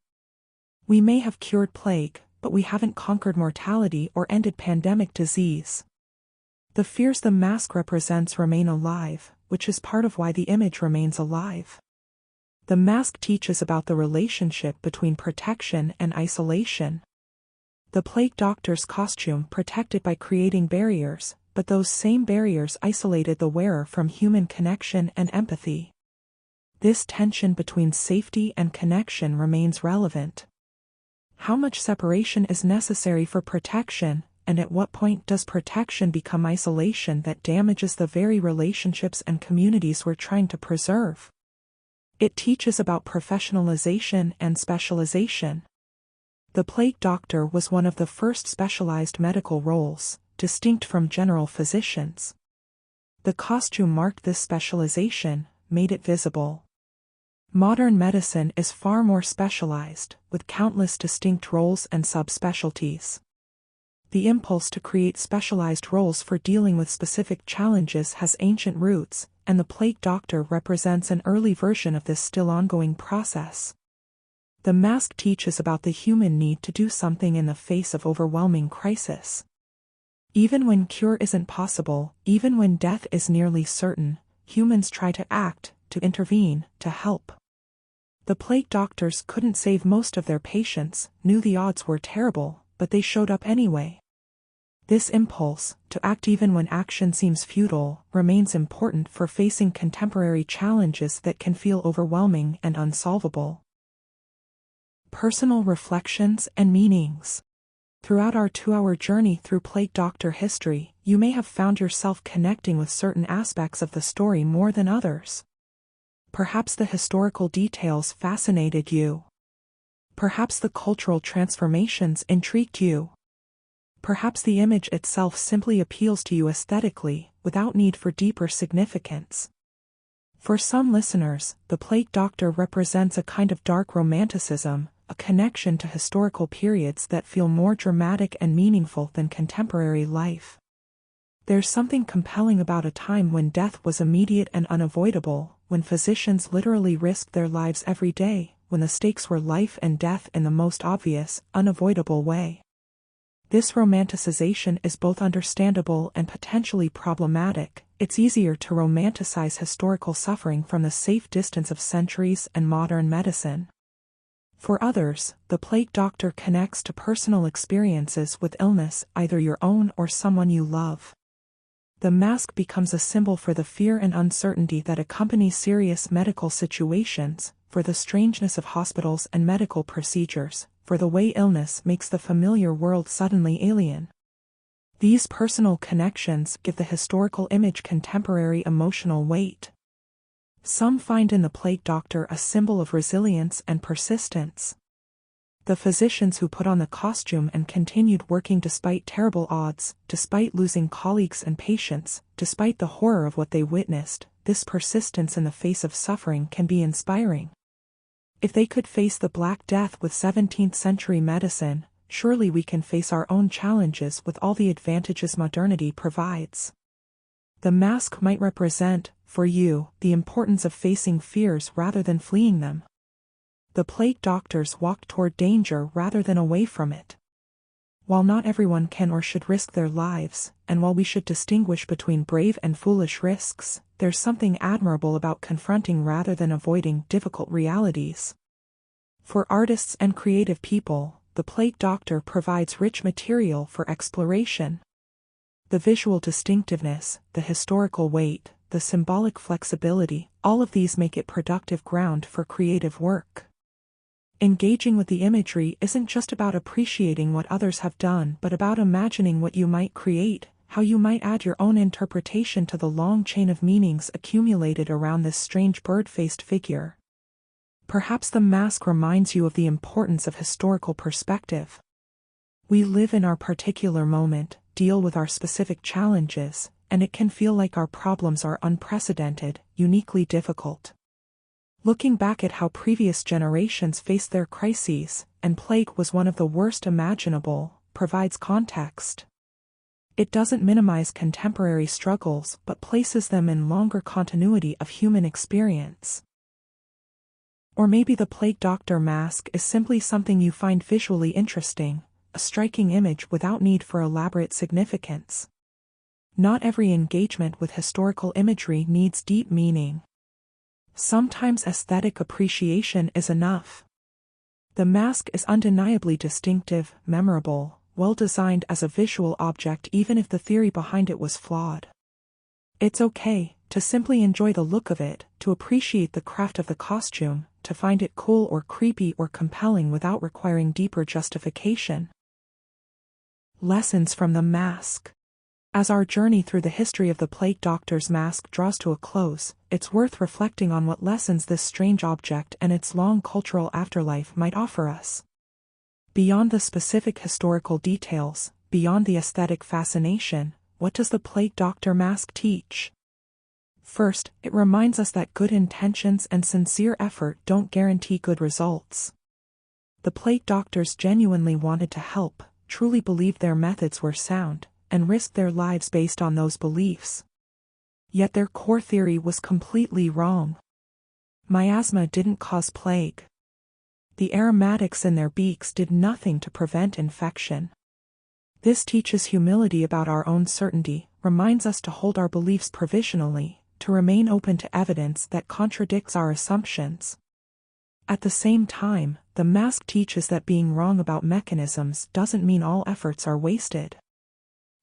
We may have cured plague, but we haven't conquered mortality or ended pandemic disease. The fears the mask represents remain alive, which is part of why the image remains alive. The mask teaches about the relationship between protection and isolation. The plague doctor's costume protected by creating barriers, but those same barriers isolated the wearer from human connection and empathy. This tension between safety and connection remains relevant. How much separation is necessary for protection, and at what point does protection become isolation that damages the very relationships and communities we're trying to preserve? It teaches about professionalization and specialization. The plague doctor was one of the first specialized medical roles, distinct from general physicians. The costume marked this specialization, made it visible. Modern medicine is far more specialized, with countless distinct roles and subspecialties. The impulse to create specialized roles for dealing with specific challenges has ancient roots, and the plague doctor represents an early version of this still ongoing process. The mask teaches about the human need to do something in the face of overwhelming crisis. Even when cure isn't possible, even when death is nearly certain, humans try to act, to intervene, to help. The plague doctors couldn't save most of their patients, knew the odds were terrible, but they showed up anyway. This impulse, to act even when action seems futile, remains important for facing contemporary challenges that can feel overwhelming and unsolvable. Personal reflections and meanings. Throughout our 2-hour journey through plague doctor history, you may have found yourself connecting with certain aspects of the story more than others. Perhaps the historical details fascinated you. Perhaps the cultural transformations intrigued you. Perhaps the image itself simply appeals to you aesthetically, without need for deeper significance. For some listeners, the plague doctor represents a kind of dark romanticism, a connection to historical periods that feel more dramatic and meaningful than contemporary life. There's something compelling about a time when death was immediate and unavoidable, when physicians literally risked their lives every day, when the stakes were life and death in the most obvious, unavoidable way. This romanticization is both understandable and potentially problematic. It's easier to romanticize historical suffering from the safe distance of centuries and modern medicine. For others, the plague doctor connects to personal experiences with illness, either your own or someone you love. The mask becomes a symbol for the fear and uncertainty that accompany serious medical situations, for the strangeness of hospitals and medical procedures, for the way illness makes the familiar world suddenly alien. These personal connections give the historical image contemporary emotional weight. Some find in the plague doctor a symbol of resilience and persistence. The physicians who put on the costume and continued working despite terrible odds, despite losing colleagues and patients, despite the horror of what they witnessed, this persistence in the face of suffering can be inspiring. If they could face the Black Death with 17th century medicine, surely we can face our own challenges with all the advantages modernity provides. The mask might represent, for you, the importance of facing fears rather than fleeing them. The plague doctors walked toward danger rather than away from it. While not everyone can or should risk their lives, and while we should distinguish between brave and foolish risks, there's something admirable about confronting rather than avoiding difficult realities. For artists and creative people, the plague doctor provides rich material for exploration. The visual distinctiveness, the historical weight, the symbolic flexibility, all of these make it productive ground for creative work. Engaging with the imagery isn't just about appreciating what others have done, but about imagining what you might create, how you might add your own interpretation to the long chain of meanings accumulated around this strange bird-faced figure. Perhaps the mask reminds you of the importance of historical perspective. We live in our particular moment, deal with our specific challenges, and it can feel like our problems are unprecedented, uniquely difficult. Looking back at how previous generations faced their crises, and plague was one of the worst imaginable, provides context. It doesn't minimize contemporary struggles but places them in longer continuity of human experience. Or maybe the plague doctor mask is simply something you find visually interesting, a striking image without need for elaborate significance. Not every engagement with historical imagery needs deep meaning. Sometimes aesthetic appreciation is enough. The mask is undeniably distinctive, memorable, well-designed as a visual object even if the theory behind it was flawed. It's okay to simply enjoy the look of it, to appreciate the craft of the costume, to find it cool or creepy or compelling without requiring deeper justification. Lessons from the mask. As our journey through the history of the plague doctor's mask draws to a close, it's worth reflecting on what lessons this strange object and its long cultural afterlife might offer us. Beyond the specific historical details, beyond the aesthetic fascination, what does the plague doctor mask teach? First, it reminds us that good intentions and sincere effort don't guarantee good results. The plague doctors genuinely wanted to help, truly believed their methods were sound, and risked their lives based on those beliefs. Yet their core theory was completely wrong. Miasma didn't cause plague. The aromatics in their beaks did nothing to prevent infection. This teaches humility about our own certainty, reminds us to hold our beliefs provisionally, to remain open to evidence that contradicts our assumptions. At the same time, the mask teaches that being wrong about mechanisms doesn't mean all efforts are wasted.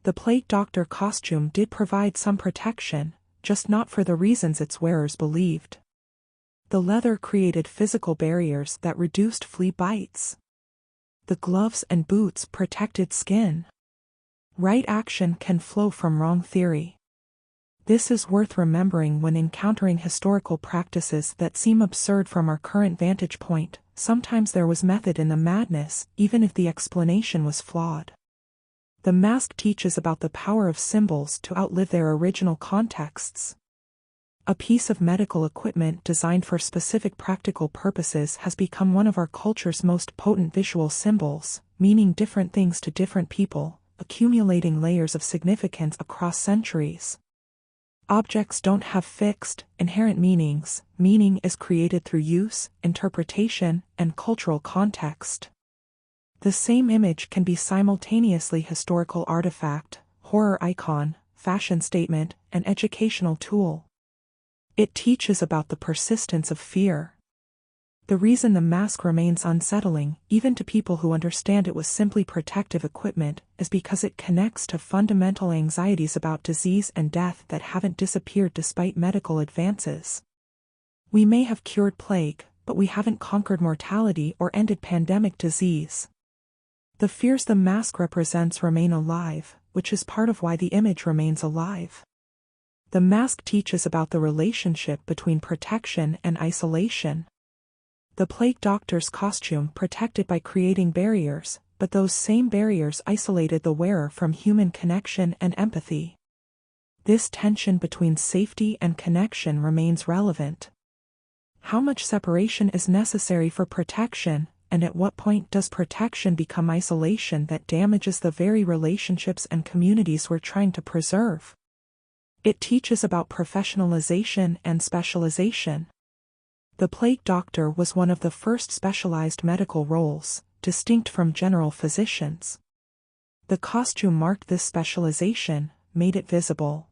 The plague doctor costume did provide some protection, just not for the reasons its wearers believed. The leather created physical barriers that reduced flea bites. The gloves and boots protected skin. Right action can flow from wrong theory. This is worth remembering when encountering historical practices that seem absurd from our current vantage point. Sometimes there was method in the madness, even if the explanation was flawed. The mask teaches about the power of symbols to outlive their original contexts. A piece of medical equipment designed for specific practical purposes has become one of our culture's most potent visual symbols, meaning different things to different people, accumulating layers of significance across centuries. Objects don't have fixed, inherent meanings. Meaning is created through use, interpretation, and cultural context. The same image can be simultaneously historical artifact, horror icon, fashion statement, and educational tool. It teaches about the persistence of fear. The reason the mask remains unsettling, even to people who understand it was simply protective equipment, is because it connects to fundamental anxieties about disease and death that haven't disappeared despite medical advances. We may have cured plague, but we haven't conquered mortality or ended pandemic disease. The fears the mask represents remain alive, which is part of why the image remains alive. The mask teaches about the relationship between protection and isolation. The plague doctor's costume protected by creating barriers, but those same barriers isolated the wearer from human connection and empathy. This tension between safety and connection remains relevant. How much separation is necessary for protection, and at what point does protection become isolation that damages the very relationships and communities we're trying to preserve? It teaches about professionalization and specialization. The plague doctor was one of the first specialized medical roles, distinct from general physicians. The costume marked this specialization, made it visible.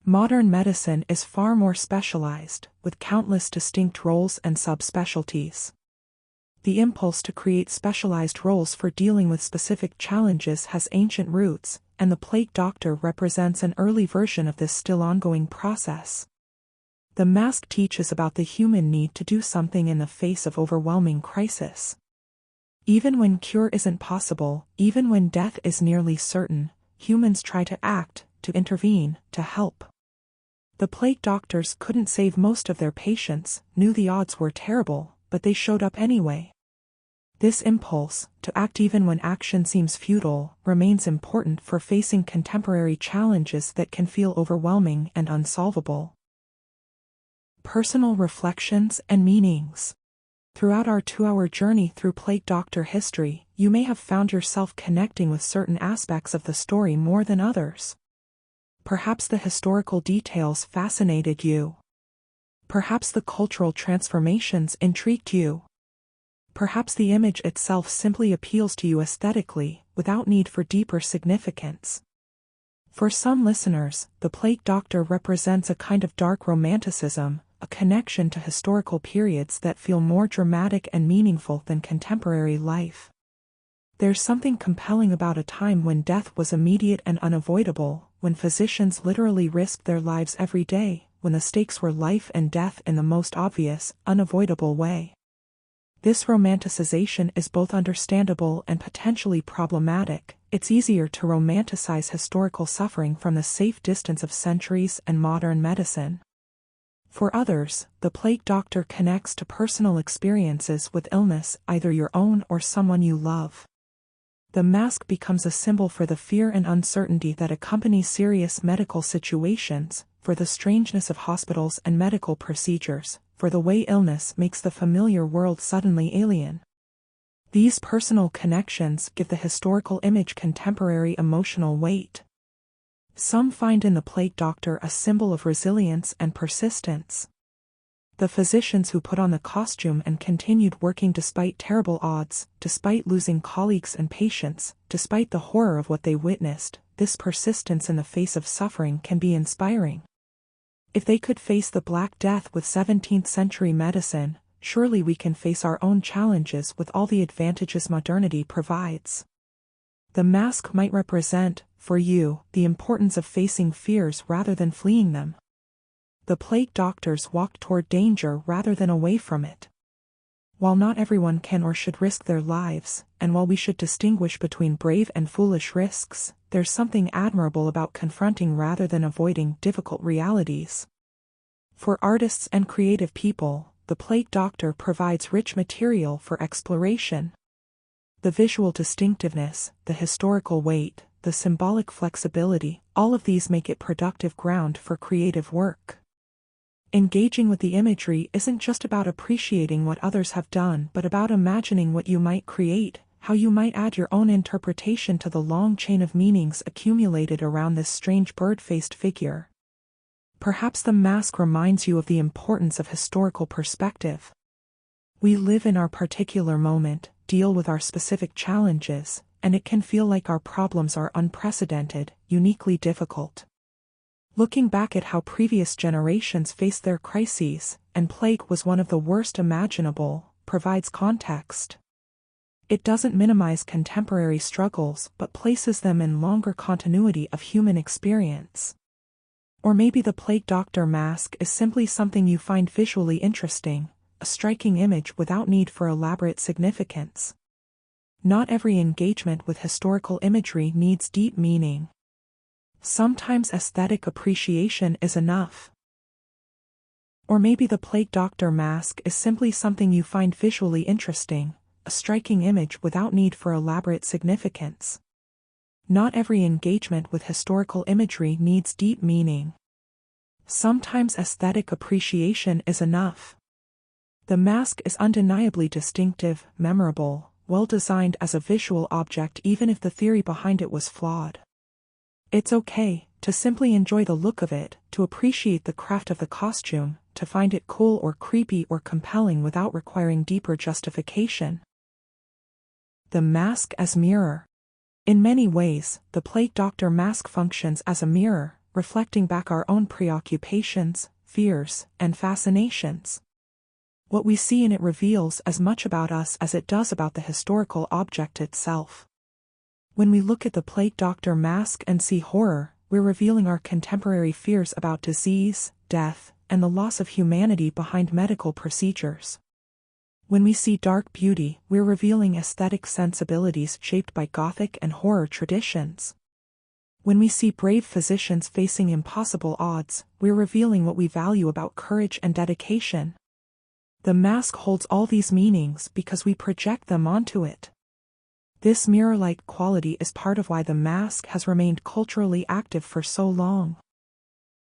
Modern medicine is far more specialized, with countless distinct roles and subspecialties. The impulse to create specialized roles for dealing with specific challenges has ancient roots, and the plague doctor represents an early version of this still ongoing process. The mask teaches about the human need to do something in the face of overwhelming crisis. Even when cure isn't possible, even when death is nearly certain, humans try to act, to intervene, to help. The plague doctors couldn't save most of their patients, knew the odds were terrible, but they showed up anyway. This impulse, to act even when action seems futile, remains important for facing contemporary challenges that can feel overwhelming and unsolvable. Personal reflections and meanings. Throughout our 2-hour journey through plague doctor history, you may have found yourself connecting with certain aspects of the story more than others. Perhaps the historical details fascinated you. Perhaps the cultural transformations intrigued you. Perhaps the image itself simply appeals to you aesthetically, without need for deeper significance. For some listeners, the plague doctor represents a kind of dark romanticism, a connection to historical periods that feel more dramatic and meaningful than contemporary life. There's something compelling about a time when death was immediate and unavoidable, when physicians literally risked their lives every day, when the stakes were life and death in the most obvious, unavoidable way. This romanticization is both understandable and potentially problematic. It's easier to romanticize historical suffering from the safe distance of centuries and modern medicine. For others, the plague doctor connects to personal experiences with illness, either your own or someone you love. The mask becomes a symbol for the fear and uncertainty that accompany serious medical situations, for the strangeness of hospitals and medical procedures, for the way illness makes the familiar world suddenly alien. These personal connections give the historical image contemporary emotional weight. Some find in the plague doctor a symbol of resilience and persistence. The physicians who put on the costume and continued working despite terrible odds, despite losing colleagues and patients, despite the horror of what they witnessed, this persistence in the face of suffering can be inspiring. If they could face the Black Death with 17th-century medicine, surely we can face our own challenges with all the advantages modernity provides. The mask might represent, for you, the importance of facing fears rather than fleeing them. The plague doctors walked toward danger rather than away from it. While not everyone can or should risk their lives, and while we should distinguish between brave and foolish risks, there's something admirable about confronting rather than avoiding difficult realities. For artists and creative people, the plague doctor provides rich material for exploration. The visual distinctiveness, the historical weight, the symbolic flexibility, all of these make it productive ground for creative work. Engaging with the imagery isn't just about appreciating what others have done, but about imagining what you might create, how you might add your own interpretation to the long chain of meanings accumulated around this strange bird-faced figure. Perhaps the mask reminds you of the importance of historical perspective. We live in our particular moment, deal with our specific challenges, and it can feel like our problems are unprecedented, uniquely difficult. Looking back at how previous generations faced their crises, and plague was one of the worst imaginable, provides context. It doesn't minimize contemporary struggles but places them in longer continuity of human experience. Or maybe the plague doctor mask is simply something you find visually interesting, a striking image without need for elaborate significance. Not every engagement with historical imagery needs deep meaning. Sometimes aesthetic appreciation is enough. Or maybe the plague doctor mask is simply something you find visually interesting, a striking image without need for elaborate significance. Not every engagement with historical imagery needs deep meaning. Sometimes aesthetic appreciation is enough. The mask is undeniably distinctive, memorable, well designed as a visual object even if the theory behind it was flawed. It's okay to simply enjoy the look of it, to appreciate the craft of the costume, to find it cool or creepy or compelling without requiring deeper justification. The mask as mirror. In many ways, the plague doctor mask functions as a mirror, reflecting back our own preoccupations, fears, and fascinations. What we see in it reveals as much about us as it does about the historical object itself. When we look at the plague doctor mask and see horror, we're revealing our contemporary fears about disease, death, and the loss of humanity behind medical procedures. When we see dark beauty, we're revealing aesthetic sensibilities shaped by Gothic and horror traditions. When we see brave physicians facing impossible odds, we're revealing what we value about courage and dedication. The mask holds all these meanings because we project them onto it. This mirror-like quality is part of why the mask has remained culturally active for so long.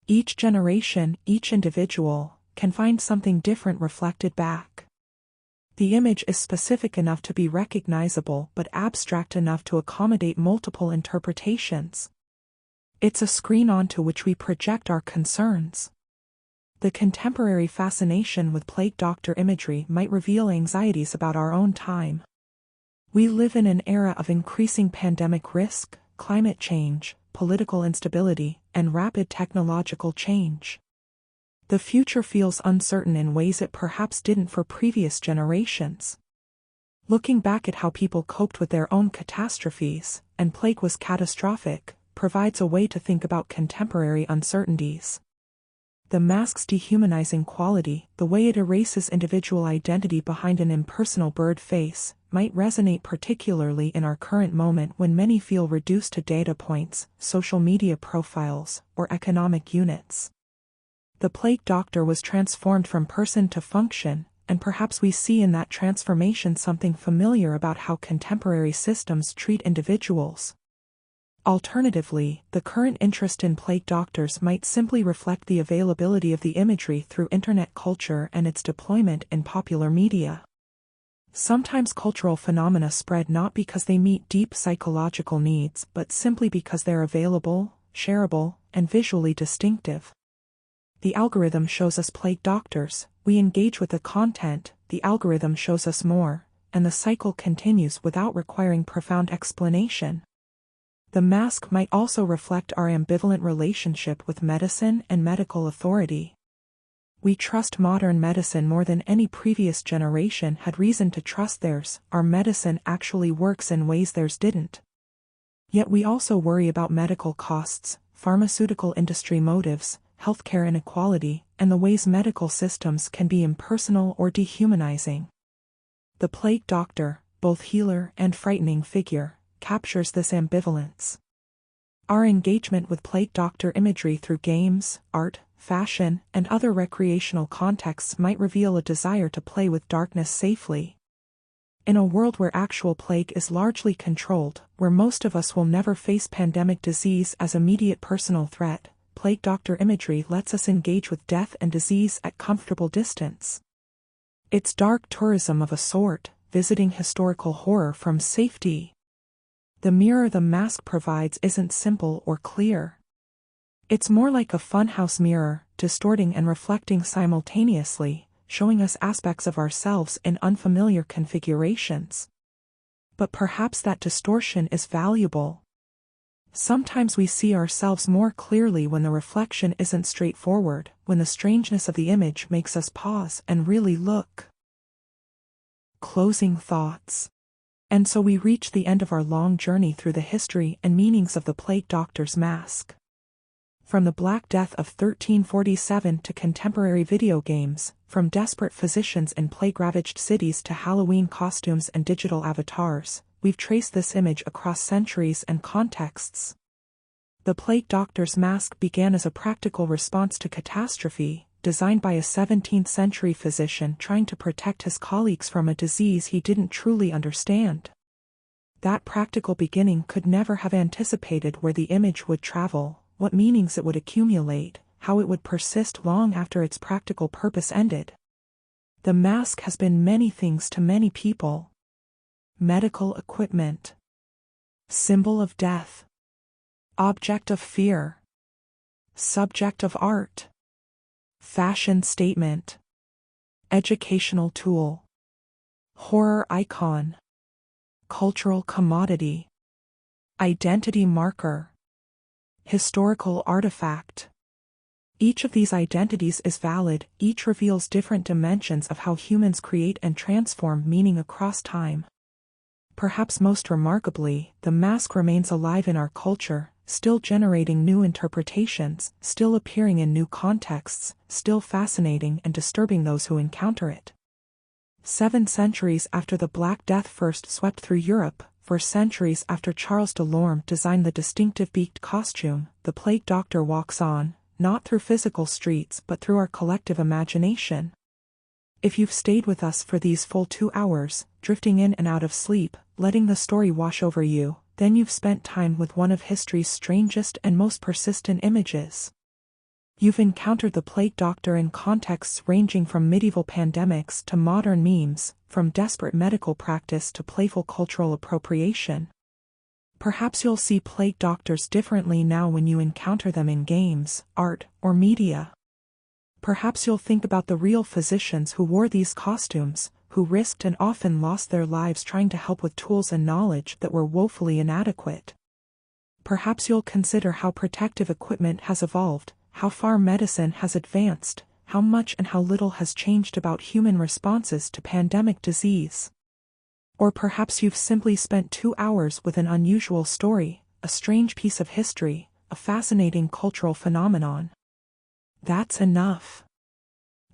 Each generation, each individual, can find something different reflected back. The image is specific enough to be recognizable but abstract enough to accommodate multiple interpretations. It's a screen onto which we project our concerns. The contemporary fascination with plague doctor imagery might reveal anxieties about our own time. We live in an era of increasing pandemic risk, climate change, political instability, and rapid technological change. The future feels uncertain in ways it perhaps didn't for previous generations. Looking back at how people coped with their own catastrophes, and plague was catastrophic, provides a way to think about contemporary uncertainties. The mask's dehumanizing quality, the way it erases individual identity behind an impersonal bird face, might resonate particularly in our current moment when many feel reduced to data points, social media profiles, or economic units. The plague doctor was transformed from person to function, and perhaps we see in that transformation something familiar about how contemporary systems treat individuals. Alternatively, the current interest in plague doctors might simply reflect the availability of the imagery through internet culture and its deployment in popular media. Sometimes cultural phenomena spread not because they meet deep psychological needs but simply because they're available, shareable, and visually distinctive. The algorithm shows us plague doctors, we engage with the content, the algorithm shows us more, and the cycle continues without requiring profound explanation. The mask might also reflect our ambivalent relationship with medicine and medical authority. We trust modern medicine more than any previous generation had reason to trust theirs. Our medicine actually works in ways theirs didn't. Yet we also worry about medical costs, pharmaceutical industry motives, healthcare inequality, and the ways medical systems can be impersonal or dehumanizing. The plague doctor, both healer and frightening figure, captures this ambivalence. Our engagement with plague doctor imagery through games, art, fashion, and other recreational contexts might reveal a desire to play with darkness safely. In a world where actual plague is largely controlled, where most of us will never face pandemic disease as immediate personal threat, plague doctor imagery lets us engage with death and disease at comfortable distance. It's dark tourism of a sort, visiting historical horror from safety. The mirror the mask provides isn't simple or clear. It's more like a funhouse mirror, distorting and reflecting simultaneously, showing us aspects of ourselves in unfamiliar configurations. But perhaps that distortion is valuable. Sometimes we see ourselves more clearly when the reflection isn't straightforward, when the strangeness of the image makes us pause and really look. Closing thoughts. And so we reach the end of our long journey through the history and meanings of the plague doctor's mask. From the Black Death of 1347 to contemporary video games, from desperate physicians in plague-ravaged cities to Halloween costumes and digital avatars, we've traced this image across centuries and contexts. The plague doctor's mask began as a practical response to catastrophe, designed by a 17th-century physician trying to protect his colleagues from a disease he didn't truly understand. That practical beginning could never have anticipated where the image would travel, what meanings it would accumulate, how it would persist long after its practical purpose ended. The mask has been many things to many people. Medical equipment. Symbol of death. Object of fear. Subject of art. Fashion statement. Educational tool. Horror icon. Cultural commodity. Identity marker. Historical artifact. Each of these identities is valid, each reveals different dimensions of how humans create and transform meaning across time. Perhaps most remarkably, the mask remains alive in our culture, still generating new interpretations, still appearing in new contexts, still fascinating and disturbing those who encounter it. 7 centuries after the Black Death first swept through Europe, 4 centuries after Charles Delorme designed the distinctive beaked costume, the Plague Doctor walks on, not through physical streets but through our collective imagination. If you've stayed with us for these full 2 hours, drifting in and out of sleep, letting the story wash over you, then you've spent time with one of history's strangest and most persistent images. You've encountered the Plague Doctor in contexts ranging from medieval pandemics to modern memes, from desperate medical practice to playful cultural appropriation. Perhaps you'll see Plague Doctors differently now when you encounter them in games, art, or media. Perhaps you'll think about the real physicians who wore these costumes, who risked and often lost their lives trying to help with tools and knowledge that were woefully inadequate. Perhaps you'll consider how protective equipment has evolved, how far medicine has advanced, how much and how little has changed about human responses to pandemic disease. Or perhaps you've simply spent 2 hours with an unusual story, a strange piece of history, a fascinating cultural phenomenon. That's enough.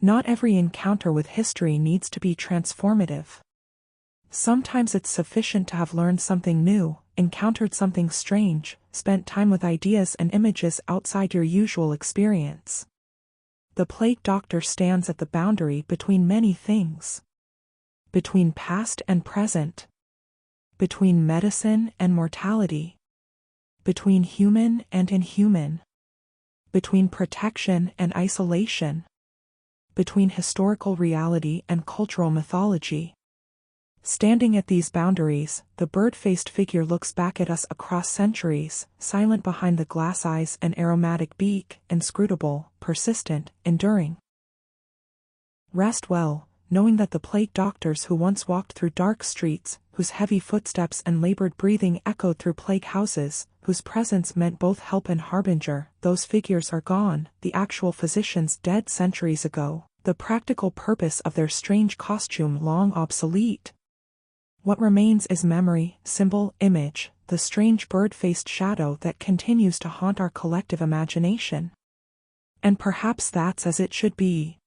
Not every encounter with history needs to be transformative. Sometimes it's sufficient to have learned something new, encountered something strange, spent time with ideas and images outside your usual experience. The Plague Doctor stands at the boundary between many things. Between past and present. Between medicine and mortality. Between human and inhuman. Between protection and isolation. Between historical reality and cultural mythology. Standing at these boundaries, the bird-faced figure looks back at us across centuries, silent behind the glass eyes and aromatic beak, inscrutable, persistent, enduring. Rest well, knowing that the Plague Doctors who once walked through dark streets, whose heavy footsteps and labored breathing echoed through plague houses, whose presence meant both help and harbinger, those figures are gone, the actual physicians dead centuries ago, the practical purpose of their strange costume long obsolete. What remains is memory, symbol, image, the strange bird-faced shadow that continues to haunt our collective imagination. And perhaps that's as it should be.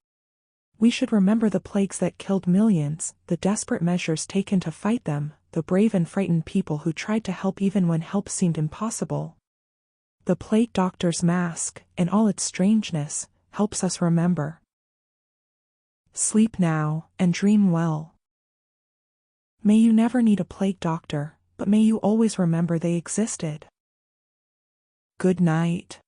We should remember the plagues that killed millions, the desperate measures taken to fight them, the brave and frightened people who tried to help even when help seemed impossible. The Plague Doctor's mask, in all its strangeness, helps us remember. Sleep now, and dream well. May you never need a Plague Doctor, but may you always remember they existed. Good night.